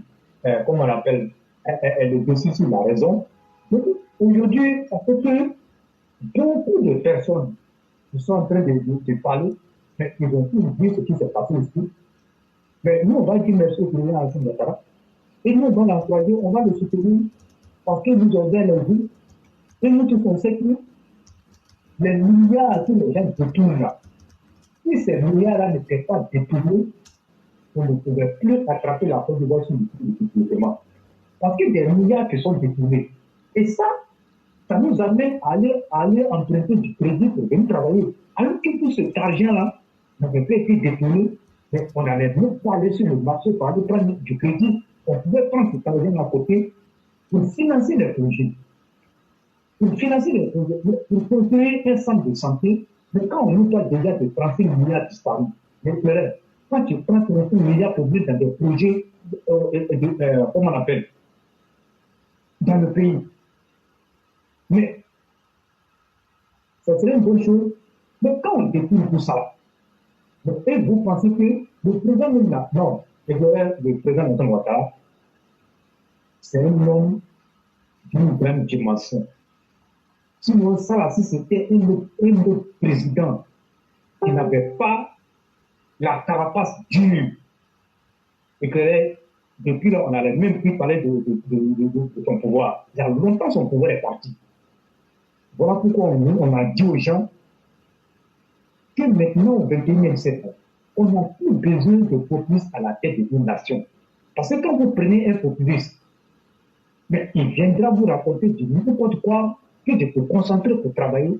Speaker 2: comment on l'appelle, le dessus sur la raison, aujourd'hui, ça fait que beaucoup de personnes qui sont en train de parler, mais ils vont tous dire ce qui s'est passé ici. Mais nous, on va dire merci au président Alassane Ouattara. Et nous, on va l'encourager, on va le soutenir parce qu'il nous a donné la vie. Et nous tous, on sait que les milliards que les gens détournent là, si ces milliards-là n'étaient pas détournés, on ne pouvait plus attraper la Côte d'Ivoire sur le développement. Parce que des milliards qui sont détournés. Et ça nous amène à aller emprunter du crédit pour venir travailler. Alors que tout cet argent-là n'avait pas été détourné, mais on n'allait même pas aller sur le marché pour aller prendre du crédit. On pouvait prendre cet argent à côté pour financer les projets. Pour financer les projets, pour construire un centre de santé. Mais quand on nous parle déjà de 35 milliards disparus, quand tu prends 35 milliards pour mettre dans des projets, comment on appelle, dans le pays, mais ça serait une bonne chose. Mais quand on découvre tout ça, et vous pensez que le président là, non, le président Alassane Ouattara, c'est un homme d'une grande dimension. Sinon, ça là, si c'était un autre président qui n'avait pas la carapace dure, et que depuis là, on n'allait même plus parler de son pouvoir. Il y a longtemps, son pouvoir est parti. Voilà pourquoi on a dit aux gens que maintenant, au XXIe siècle, on n'a plus besoin de populistes à la tête de une nation. Parce que quand vous prenez un populiste, mais il viendra vous raconter du n'importe quoi que je peux concentrer pour travailler.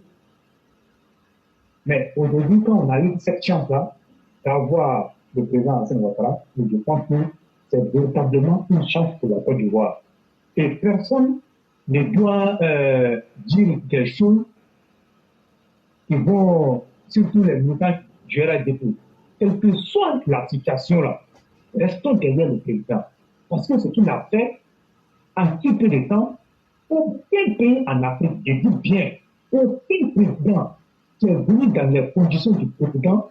Speaker 2: Mais aujourd'hui, quand on a eu cette chance-là d'avoir le président Alassane Ouattara, je pense que c'est véritablement une chance pour la Côte d'Ivoire. Et personne ne doit dire des choses qui vont, surtout les militants du RHDP, quelle que soit la situation là, restons derrière le président. Parce que ce qu'il a fait, en si peu de temps, aucun pays en Afrique, je dis bien, aucun président qui est venu dans les conditions du président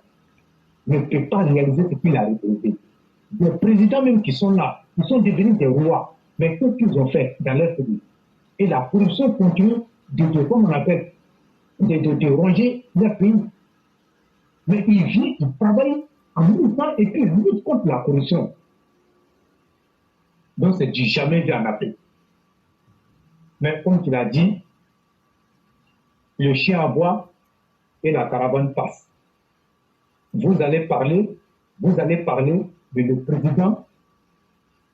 Speaker 2: ne peut pas réaliser ce qu'il a réalisé. Les présidents même qui sont là, ils sont devenus des rois. Mais qu'est-ce qu'ils ont fait dans leur pays? Et la corruption continue comme on appelle, de ronger leur pays. Mais ils vivent, ils travaillent en même temps et puis ils luttent contre la corruption. Donc c'est du jamais vu en Afrique. Mais comme tu l'as dit, le chien aboie et la caravane passe. Vous allez parler de le président,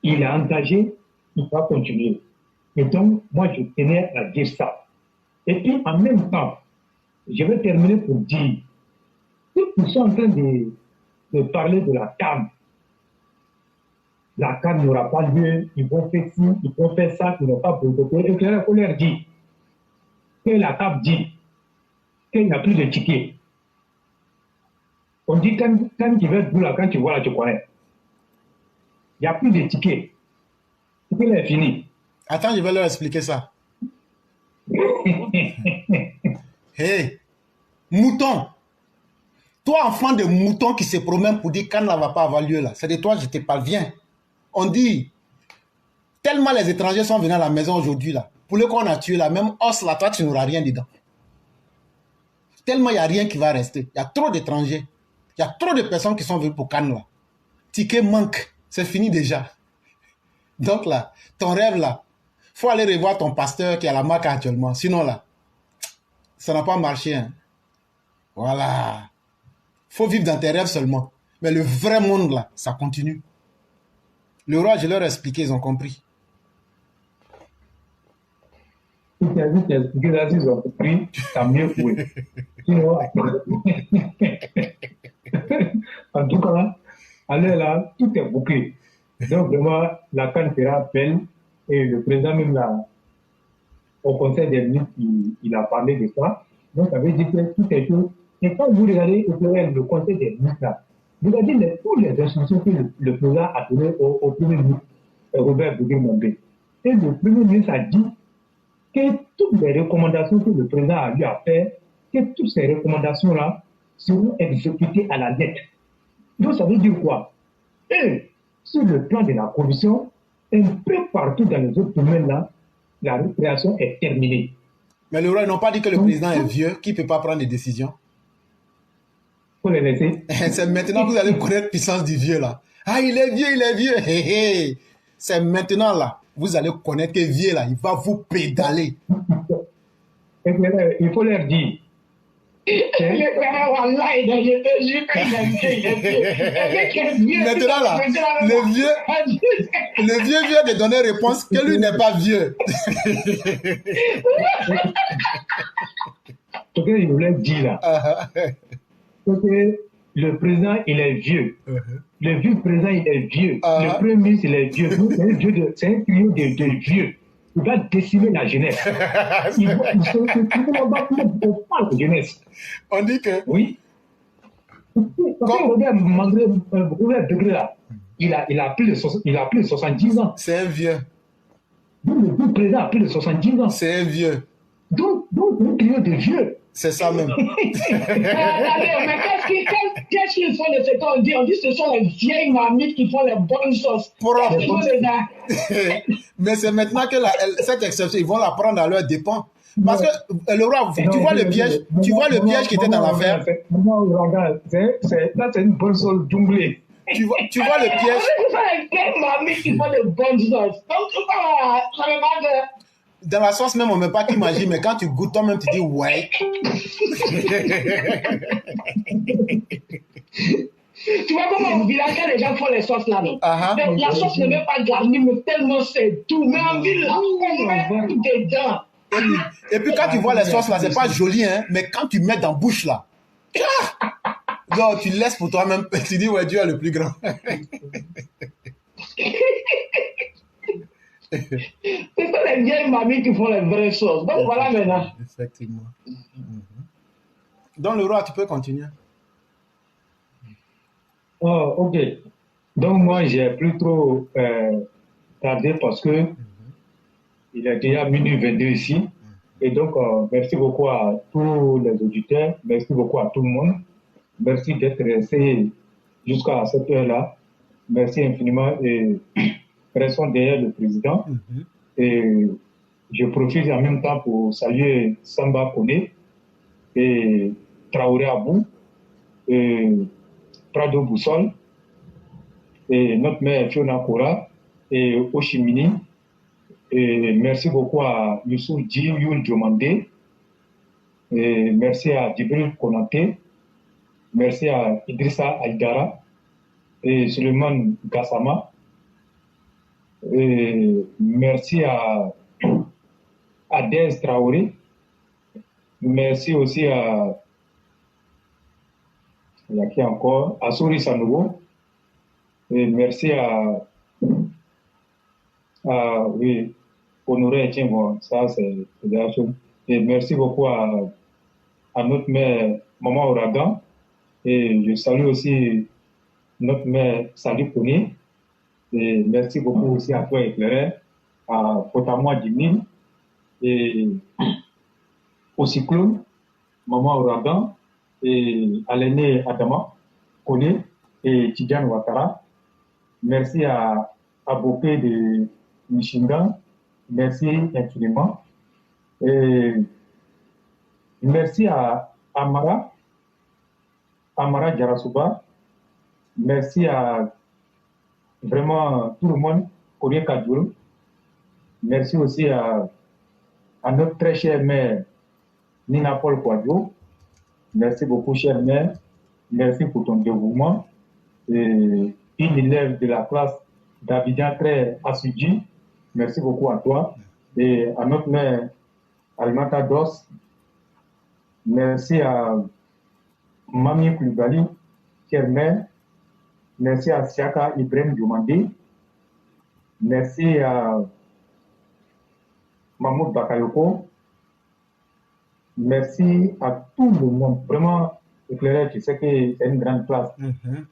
Speaker 2: il est engagé, il va continuer. Et donc, moi, je tenais à dire ça. Et puis, en même temps, je vais terminer pour dire, ceux qui sont en train de parler de la CAN n'aura pas lieu, ils vont faire ci, ils vont faire ça, ils n'ont pas boycotté. Et que la colère dit, que la CAN dit, qu'il n'y a plus de tickets. On dit quand tu veux être là, quand tu vois là, tu connais. Il n'y a plus de tickets. Le ticket est fini.
Speaker 1: Attends, je vais leur expliquer ça. Hey, mouton. Toi, enfant de mouton qui se promène pour dire quand ne va pas avoir lieu là, c'est de toi je te parle, viens. On dit, tellement les étrangers sont venus à la maison aujourd'hui là, pour le qu'on a tué là, même os là, toi tu n'auras rien dedans. Tellement il n'y a rien qui va rester. Il y a trop d'étrangers. Il y a trop de personnes qui sont venues pour Cannes là. Ticket manque, c'est fini déjà. Donc là, ton rêve là, faut aller revoir ton pasteur qui a la marque actuellement. Sinon là, ça n'a pas marché. Hein. Voilà. Faut vivre dans tes rêves seulement. Mais le vrai monde là, ça continue. Le roi, je leur ai expliqué, ils ont compris.
Speaker 2: Si tu as dit expliqué là, ils ont compris, t'as mieux joué. Sinon, en tout cas, allez là, tout est bouclé. Donc vraiment, la CAN sera belle. Et le président même là, au Conseil des ministres, il a parlé de ça. Donc ça veut dire que tout est tout. Et quand vous regardez le Conseil des ministres là, regardez toutes les instructions que le président a données au Premier ministre Robert Bourguin-Mombé. Et le Premier ministre a dit que toutes les recommandations que le président a eu à faire, que toutes ces recommandations-là seront exécutées à la lettre. Donc ça veut dire quoi? Et sur le plan de la corruption, un peu partout dans les autres domaines-là, la récréation est terminée.
Speaker 1: Mais le roi, ils n'ont pas dit que le président est vieux, qu'il ne peut pas prendre des décisions.
Speaker 2: Faut les laisser.
Speaker 1: C'est maintenant que vous allez connaître la puissance du vieux là. Ah, il est vieux, il est vieux. Hey, hey. C'est maintenant là, vous allez connaître que vieux là, il va vous pédaler.
Speaker 2: Il faut leur dire.
Speaker 1: Maintenant là, le vieux vient de donner réponse que lui n'est pas vieux.
Speaker 2: Ce que je voulais dire là, c'est que le président il est vieux. Le vice-président il est vieux. Le premier ministre il est vieux. C'est un trio de vieux. Il va décimer la jeunesse. Il va la jeunesse.
Speaker 1: On dit que...
Speaker 2: Oui. Quand Robert Degré là, il a plus de 70 ans.
Speaker 1: C'est un vieux.
Speaker 2: Donc le président a plus de 70 ans.
Speaker 1: C'est un vieux.
Speaker 2: Donc un trio de vieux.
Speaker 1: C'est ça même.
Speaker 3: Mais qu'est-ce qu'ils font de ce qu'on dit? On dit que ce sont les vieilles mamies qui font les bonnes choses.
Speaker 1: Mais c'est maintenant que cette exception, ils vont la prendre à leur dépens. Parce que le roi, tu vois le piège qui était dans l'affaire.
Speaker 2: C'est une bonne chose doublée.
Speaker 1: Tu vois le piège.
Speaker 3: Ce sont les vieilles mamies qui font les bonnes choses. Donc, ça ne va pas.
Speaker 1: Dans la sauce même, on ne met pas qu'imagine, mais quand tu goûtes toi-même, tu dis ouais.
Speaker 3: Tu vois comment au village, les gens font les sauces là, non? La sauce ne met pas garnie, mais tellement c'est doux. Mais en ville, là, on met tout dedans.
Speaker 1: Et puis quand tu vois les sauces là, c'est pas joli, hein, mais quand tu mets dans la bouche là, non, tu laisses pour toi-même, tu dis ouais, Dieu est le plus grand.
Speaker 3: C'est pas les vieilles mamies qui font les vraies choses. Donc voilà maintenant.
Speaker 1: Effectivement. Donc le roi, tu peux continuer.
Speaker 2: Oh, ok. Donc moi, j'ai plus trop tardé parce que il est déjà minuit 22 ici. Et donc, merci beaucoup à tous les auditeurs. Merci beaucoup à tout le monde. Merci d'être resté jusqu'à cette heure-là. Merci infiniment et restons derrière le président. Et je profite en même temps pour saluer Samba Kone et Traoré Abou et Prado Boussol et notre mère Fiona Kora et Oshimini. Et merci beaucoup à Youssouf Dji Youl Diomandé. Et merci à Djibril Konaté. Merci à Idrissa Aïdara et Suleiman Gassama. Et merci à Dez Traoré. Merci aussi à... Il y a qui encore? À Souri Sanogo. Et merci à oui, Honoré Etienne, bon, ça c'est la chose. Et merci beaucoup à notre mère, Maman Ouragan. Et je salue aussi notre mère Sali Kone. Et merci beaucoup aussi à toi, Éclairé, à Potamo Djimil, et au Cyclone, Maman Ouragan, et à l'aîné Adama Kone et Tidjane Ouattara. Merci à Bopé de Michigan. Merci infiniment. Et merci à Amara Djarasuba. Merci à vraiment tout le monde, Korea Kadjoul. Merci aussi à notre très chère mère, Nina Paul Kwadjo. Merci beaucoup, chère mère. Merci pour ton dévouement. Et une élève de la classe d'Abidjan très assidue. Merci beaucoup à toi. Et à notre mère, Alimata Dos. Merci à Mami Koulibaly, chère mère. Merci à Siaka Ibrahim Diomandé. Merci à Mahmoud Bakayoko. Merci à tout le monde. Vraiment, Éclairé, tu sais que c'est une grande classe.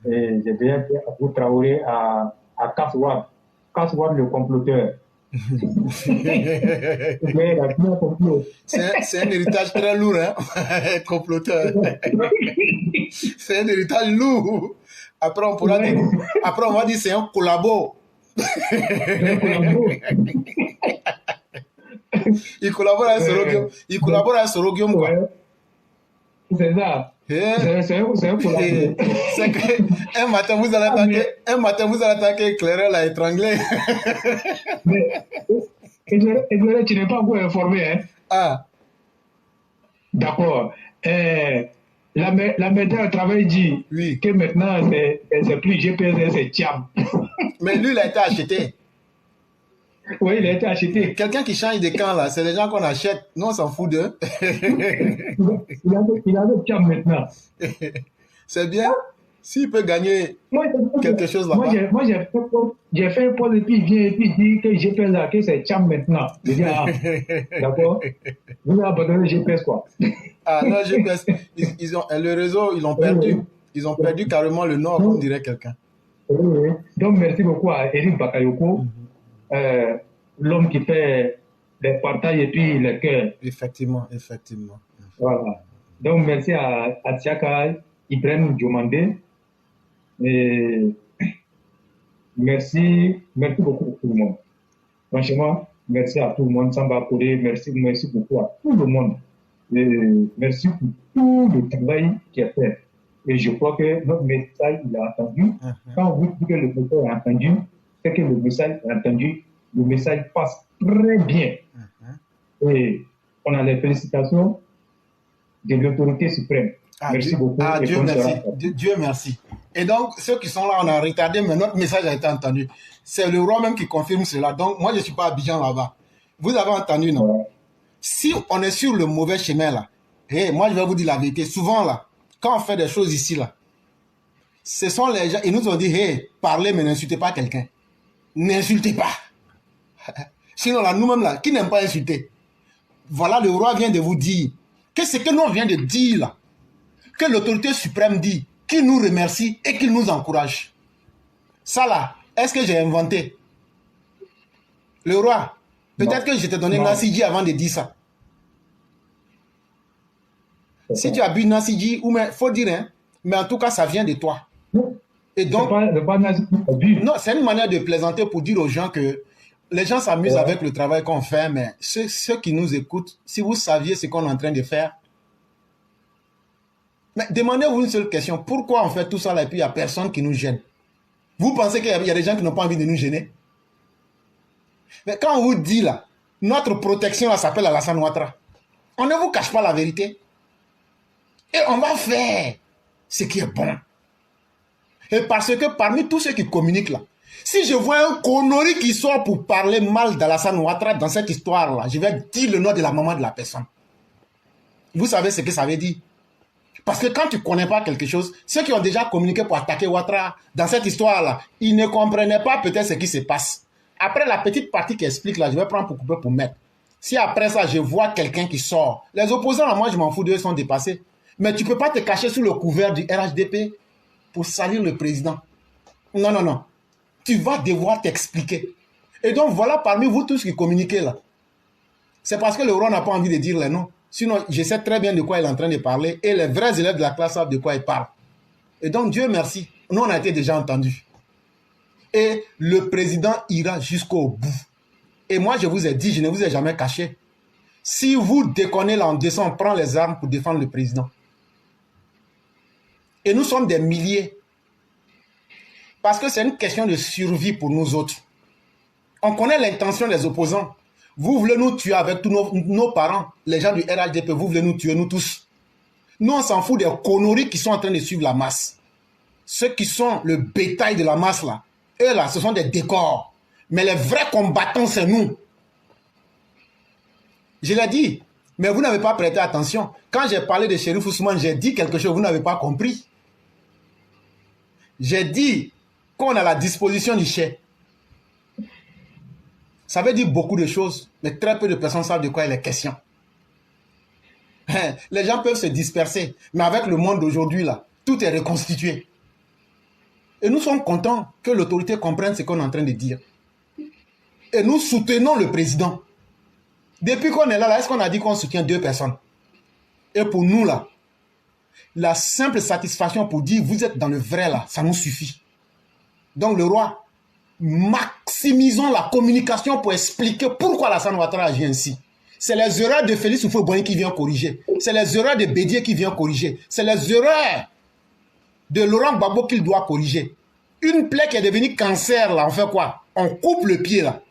Speaker 2: Et j'ai déjà dit à vous Traoré, à Kaswad. Kaswad, le comploteur.
Speaker 1: C'est un héritage très lourd, hein? Comploteur. C'est un héritage lourd. Après, on va dire c'est un collabo. Il collabore avec Sorogium. Il collabore avec Sorogium, quoi.
Speaker 2: C'est ça. C'est un collabo.
Speaker 1: C'est qu'un matin, vous allez attaquer Éclairé, l'a étranglé.
Speaker 2: Éclairé, tu n'es pas encore informé, hein?
Speaker 1: Ah.
Speaker 2: D'accord. La méthode de travail dit que maintenant, c'est plus GPS, c'est Tcham.
Speaker 1: Mais lui, il a été acheté.
Speaker 2: Oui, il a été acheté.
Speaker 1: Quelqu'un qui change de camp, là, c'est les gens qu'on achète. Nous, on s'en fout d'eux.
Speaker 2: Il a le Tcham maintenant.
Speaker 1: C'est bien. S'il peut gagner quelque chose là-bas.
Speaker 2: Moi, j'ai fait un pause et puis il vient et puis il dit que GPS là, que c'est Tcham maintenant. Je dis, ah, d'accord. Vous avez abandonné le GPS, quoi.
Speaker 1: Ah non, GPS, le réseau, ils l'ont perdu. Ils ont perdu carrément le nord, comme dirait quelqu'un.
Speaker 2: Oui. Donc, merci beaucoup à Eric Bakayoko, l'homme qui fait les partages et puis les cœurs.
Speaker 1: Effectivement.
Speaker 2: Voilà. Donc, merci à Tiaka Ibrahim Diomandé. Et merci beaucoup pour tout le monde. Franchement, merci à tout le monde. Samba Kore, merci beaucoup à tout le monde. Et merci pour tout le travail qui est fait. Et je crois que notre message, il a entendu. Quand vous dites que le message est entendu, c'est que le message est entendu. Le message passe très bien. Et on a les félicitations de l'autorité suprême. Merci beaucoup.
Speaker 1: Dieu merci. Dieu merci. Et donc, ceux qui sont là, on a retardé, mais notre message a été entendu. C'est le roi même qui confirme cela. Donc, moi, je ne suis pas à Abidjan là-bas. Vous avez entendu, non? Ouais. Si on est sur le mauvais chemin là, moi, je vais vous dire la vérité. Souvent là, quand on fait des choses ici là, ce sont les gens, ils nous ont dit, parlez, mais n'insultez pas quelqu'un. N'insultez pas. Sinon là, nous-mêmes là, qui n'aime pas insulter? Voilà, le roi vient de vous dire que ce que nous vient de dire là, que l'autorité suprême dit, qu'il nous remercie et qu'il nous encourage. Ça là, est-ce que j'ai inventé? Le roi, peut-être que je t'ai donné Nassidji avant de dire ça. Si tu as bu Nassidji, ou mais faut dire, hein, mais en tout cas, ça vient de toi. Et donc, non, c'est une manière de plaisanter pour dire aux gens que les gens s'amusent avec le travail qu'on fait, mais ceux qui nous écoutent, si vous saviez ce qu'on est en train de faire, mais demandez-vous une seule question, pourquoi on fait tout ça là et puis il n'y a personne qui nous gêne? Vous pensez qu'il y a des gens qui n'ont pas envie de nous gêner? Mais quand on vous dit là, notre protection là s'appelle Alassane Ouattara, on ne vous cache pas la vérité. Et on va faire ce qui est bon. Et parce que parmi tous ceux qui communiquent là, si je vois un connerie qui sort pour parler mal d'Alassane Ouattara dans cette histoire-là, je vais dire le nom de la maman de la personne. Vous savez ce que ça veut dire? Parce que quand tu ne connais pas quelque chose, ceux qui ont déjà communiqué pour attaquer Ouattara dans cette histoire-là, ils ne comprenaient pas peut-être ce qui se passe. Après la petite partie qui explique là, je vais prendre pour couper pour mettre. Si après ça, je vois quelqu'un qui sort, les opposants, là, moi je m'en fous d'eux, ils sont dépassés. Mais tu ne peux pas te cacher sous le couvert du RHDP pour salir le président. Non, non, non. Tu vas devoir t'expliquer. Et donc voilà parmi vous tous qui communiquez là. C'est parce que le roi n'a pas envie de dire les noms. Sinon, je sais très bien de quoi il est en train de parler et les vrais élèves de la classe savent de quoi il parle. Et donc, Dieu merci, nous on a été déjà entendus. Et le président ira jusqu'au bout. Et moi, je vous ai dit, je ne vous ai jamais caché. Si vous déconnez là, on descend, on prend les armes pour défendre le président. Et nous sommes des milliers. Parce que c'est une question de survie pour nous autres. On connaît l'intention des opposants. Vous voulez nous tuer avec tous nos parents, les gens du RHDP, vous voulez nous tuer, nous tous. Nous, on s'en fout des conneries qui sont en train de suivre la masse. Ceux qui sont le bétail de la masse, là, eux, là, ce sont des décors. Mais les vrais combattants, c'est nous. Je l'ai dit, mais vous n'avez pas prêté attention. Quand j'ai parlé de Chérif Ousmane, j'ai dit quelque chose, vous n'avez pas compris. J'ai dit qu'on a la disposition du chef. Ça veut dire beaucoup de choses, mais très peu de personnes savent de quoi il est question. Les gens peuvent se disperser, mais avec le monde d'aujourd'hui, là, tout est reconstitué. Et nous sommes contents que l'autorité comprenne ce qu'on est en train de dire. Et nous soutenons le président. Depuis qu'on est là, est-ce qu'on a dit qu'on soutient 2 personnes? Et pour nous, là, la simple satisfaction pour dire vous êtes dans le vrai, là, ça nous suffit. Donc le roi, maximisons la communication pour expliquer pourquoi Alassane Ouattara agit ainsi. C'est les erreurs de Félix Houphouët-Boigny qui vient corriger. C'est les erreurs de Bédié qui vient corriger. C'est les erreurs de Laurent Gbagbo qu'il doit corriger. Une plaie qui est devenue cancer, là, on fait quoi? On coupe le pied, là.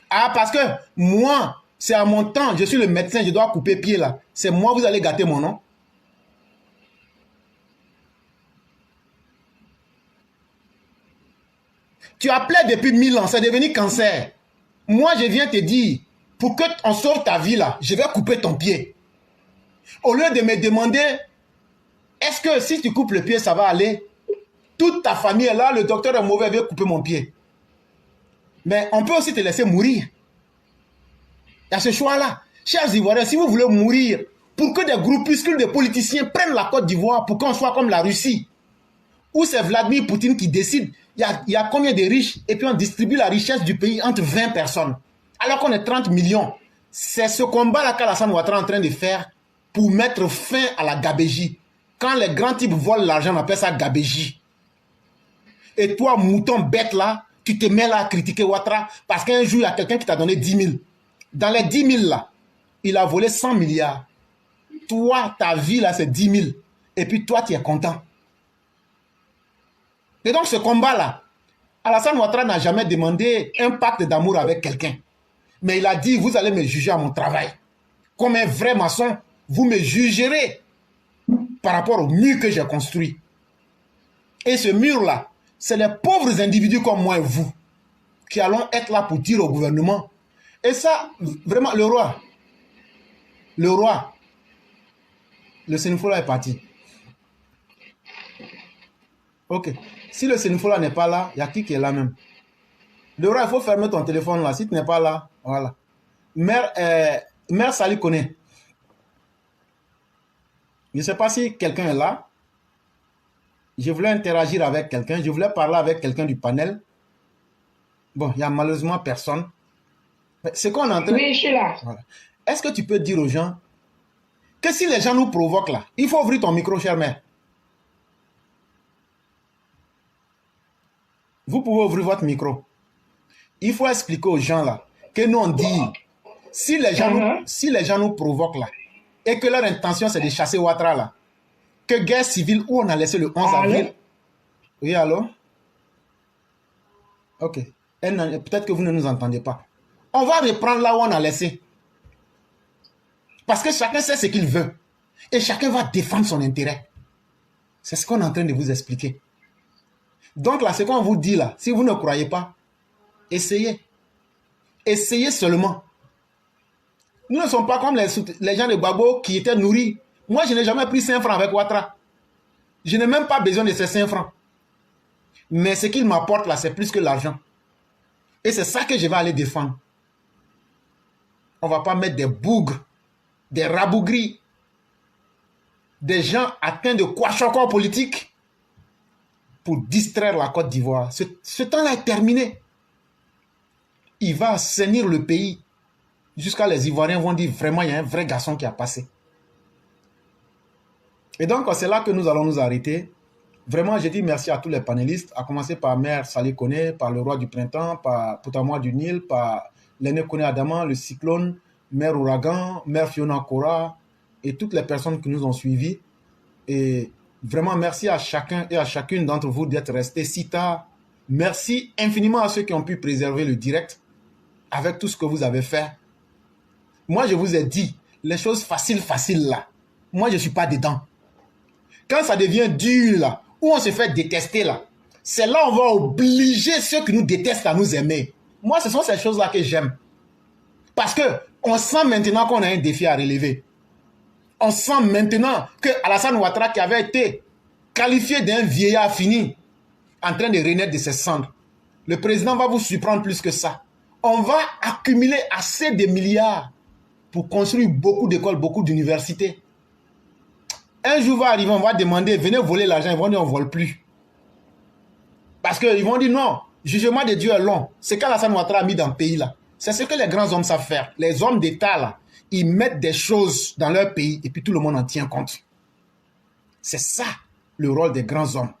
Speaker 1: Ah, parce que moi, c'est à mon temps, je suis le médecin, je dois couper pied, là. C'est moi, vous allez gâter mon nom. Tu as plaidé depuis 1000 ans, c'est devenu cancer. Moi, je viens te dire, pour qu'on sauve ta vie là, je vais couper ton pied. Au lieu de me demander, est-ce que si tu coupes le pied, ça va aller? Toute ta famille est là, le docteur est mauvais, il veut couper mon pied. Mais on peut aussi te laisser mourir. Il y a ce choix-là. Chers Ivoiriens, si vous voulez mourir, pour que des groupuscules de politiciens prennent la Côte d'Ivoire, pour qu'on soit comme la Russie, où c'est Vladimir Poutine qui décide, il y a combien de riches, et puis on distribue la richesse du pays entre 20 personnes. Alors qu'on est 30 millions. C'est ce combat-là qu'Alassane Ouattara est en train de faire pour mettre fin à la gabégie. Quand les grands types volent l'argent, on appelle ça gabégie. Et toi, mouton bête là, tu te mets là à critiquer Ouattara parce qu'un jour, il y a quelqu'un qui t'a donné 10 000. Dans les 10 000 là, il a volé 100 milliards. Toi, ta vie là, c'est 10 000. Et puis toi, tu es content. Et donc ce combat-là, Alassane Ouattara n'a jamais demandé un pacte d'amour avec quelqu'un. Mais il a dit, vous allez me juger à mon travail. Comme un vrai maçon, vous me jugerez par rapport au mur que j'ai construit. Et ce mur-là, c'est les pauvres individus comme moi et vous qui allons être là pour dire au gouvernement. Et ça, vraiment, le roi, le Sénéfola est parti. Ok. Si le Sénéfola n'est pas là, il y a qui est là même? Le roi, il faut fermer ton téléphone là. Si tu n'es pas là, voilà. Mère Sali connaît. Je ne sais pas si quelqu'un est là. Je voulais interagir avec quelqu'un. Je voulais parler avec quelqu'un du panel. Bon, il n'y a malheureusement personne. C'est qu'on est en train...
Speaker 3: Oui, je suis là.
Speaker 1: Voilà. Est-ce que tu peux dire aux gens que si les gens nous provoquent là, il faut ouvrir ton micro, chère mère. Vous pouvez ouvrir votre micro. Il faut expliquer aux gens là que nous on dit, si les gens nous provoquent là, et que leur intention c'est de chasser Ouattara là, que guerre civile où on a laissé le 11 avril. Oui, allô? Ok. Peut-être que vous ne nous entendez pas. On va reprendre là où on a laissé. Parce que chacun sait ce qu'il veut. Et chacun va défendre son intérêt. C'est ce qu'on est en train de vous expliquer. Donc là, ce qu'on vous dit là, si vous ne croyez pas, essayez. Essayez seulement. Nous ne sommes pas comme les gens de Gbagbo qui étaient nourris. Moi, je n'ai jamais pris 5 francs avec Ouattara. Je n'ai même pas besoin de ces 5 francs. Mais ce qu'il m'apporte là, c'est plus que l'argent. Et c'est ça que je vais aller défendre. On ne va pas mettre des bougres, des rabougris, des gens atteints de kwashiorkor politique pour distraire la Côte d'Ivoire. Ce temps-là est terminé. Il va assainir le pays. Jusqu'à les Ivoiriens vont dire vraiment il y a un vrai garçon qui a passé. Et donc c'est là que nous allons nous arrêter. Vraiment, je dis merci à tous les panélistes, à commencer par Mère Saleh Koné, par le Roi du Printemps, par Poutamois du Nil, par l'aîné Koné Adama, le Cyclone, Mère Ouragan, Mère Fiona Kora et toutes les personnes qui nous ont suivis. Et vraiment, merci à chacun et à chacune d'entre vous d'être restés si tard. Merci infiniment à ceux qui ont pu préserver le direct avec tout ce que vous avez fait. Moi, je vous ai dit, les choses faciles là, moi, je ne suis pas dedans. Quand ça devient dur là, où on se fait détester là, c'est là où on va obliger ceux qui nous détestent à nous aimer. Moi, ce sont ces choses-là que j'aime. Parce qu'on sent maintenant qu'on a un défi à relever. On sent maintenant que Alassane Ouattara, qui avait été qualifié d'un vieillard fini, en train de renaître de ses cendres, le président va vous surprendre plus que ça. On va accumuler assez de milliards pour construire beaucoup d'écoles, beaucoup d'universités. Un jour va arriver, on va demander, venez voler l'argent, ils vont dire on ne vole plus. Parce qu'ils vont dire non, jugement de Dieu est long. C'est qu'Alassane Ouattara a mis dans le pays là. C'est ce que les grands hommes savent faire. Les hommes d'État là, ils mettent des choses dans leur pays et puis tout le monde en tient compte. C'est ça le rôle des grands hommes.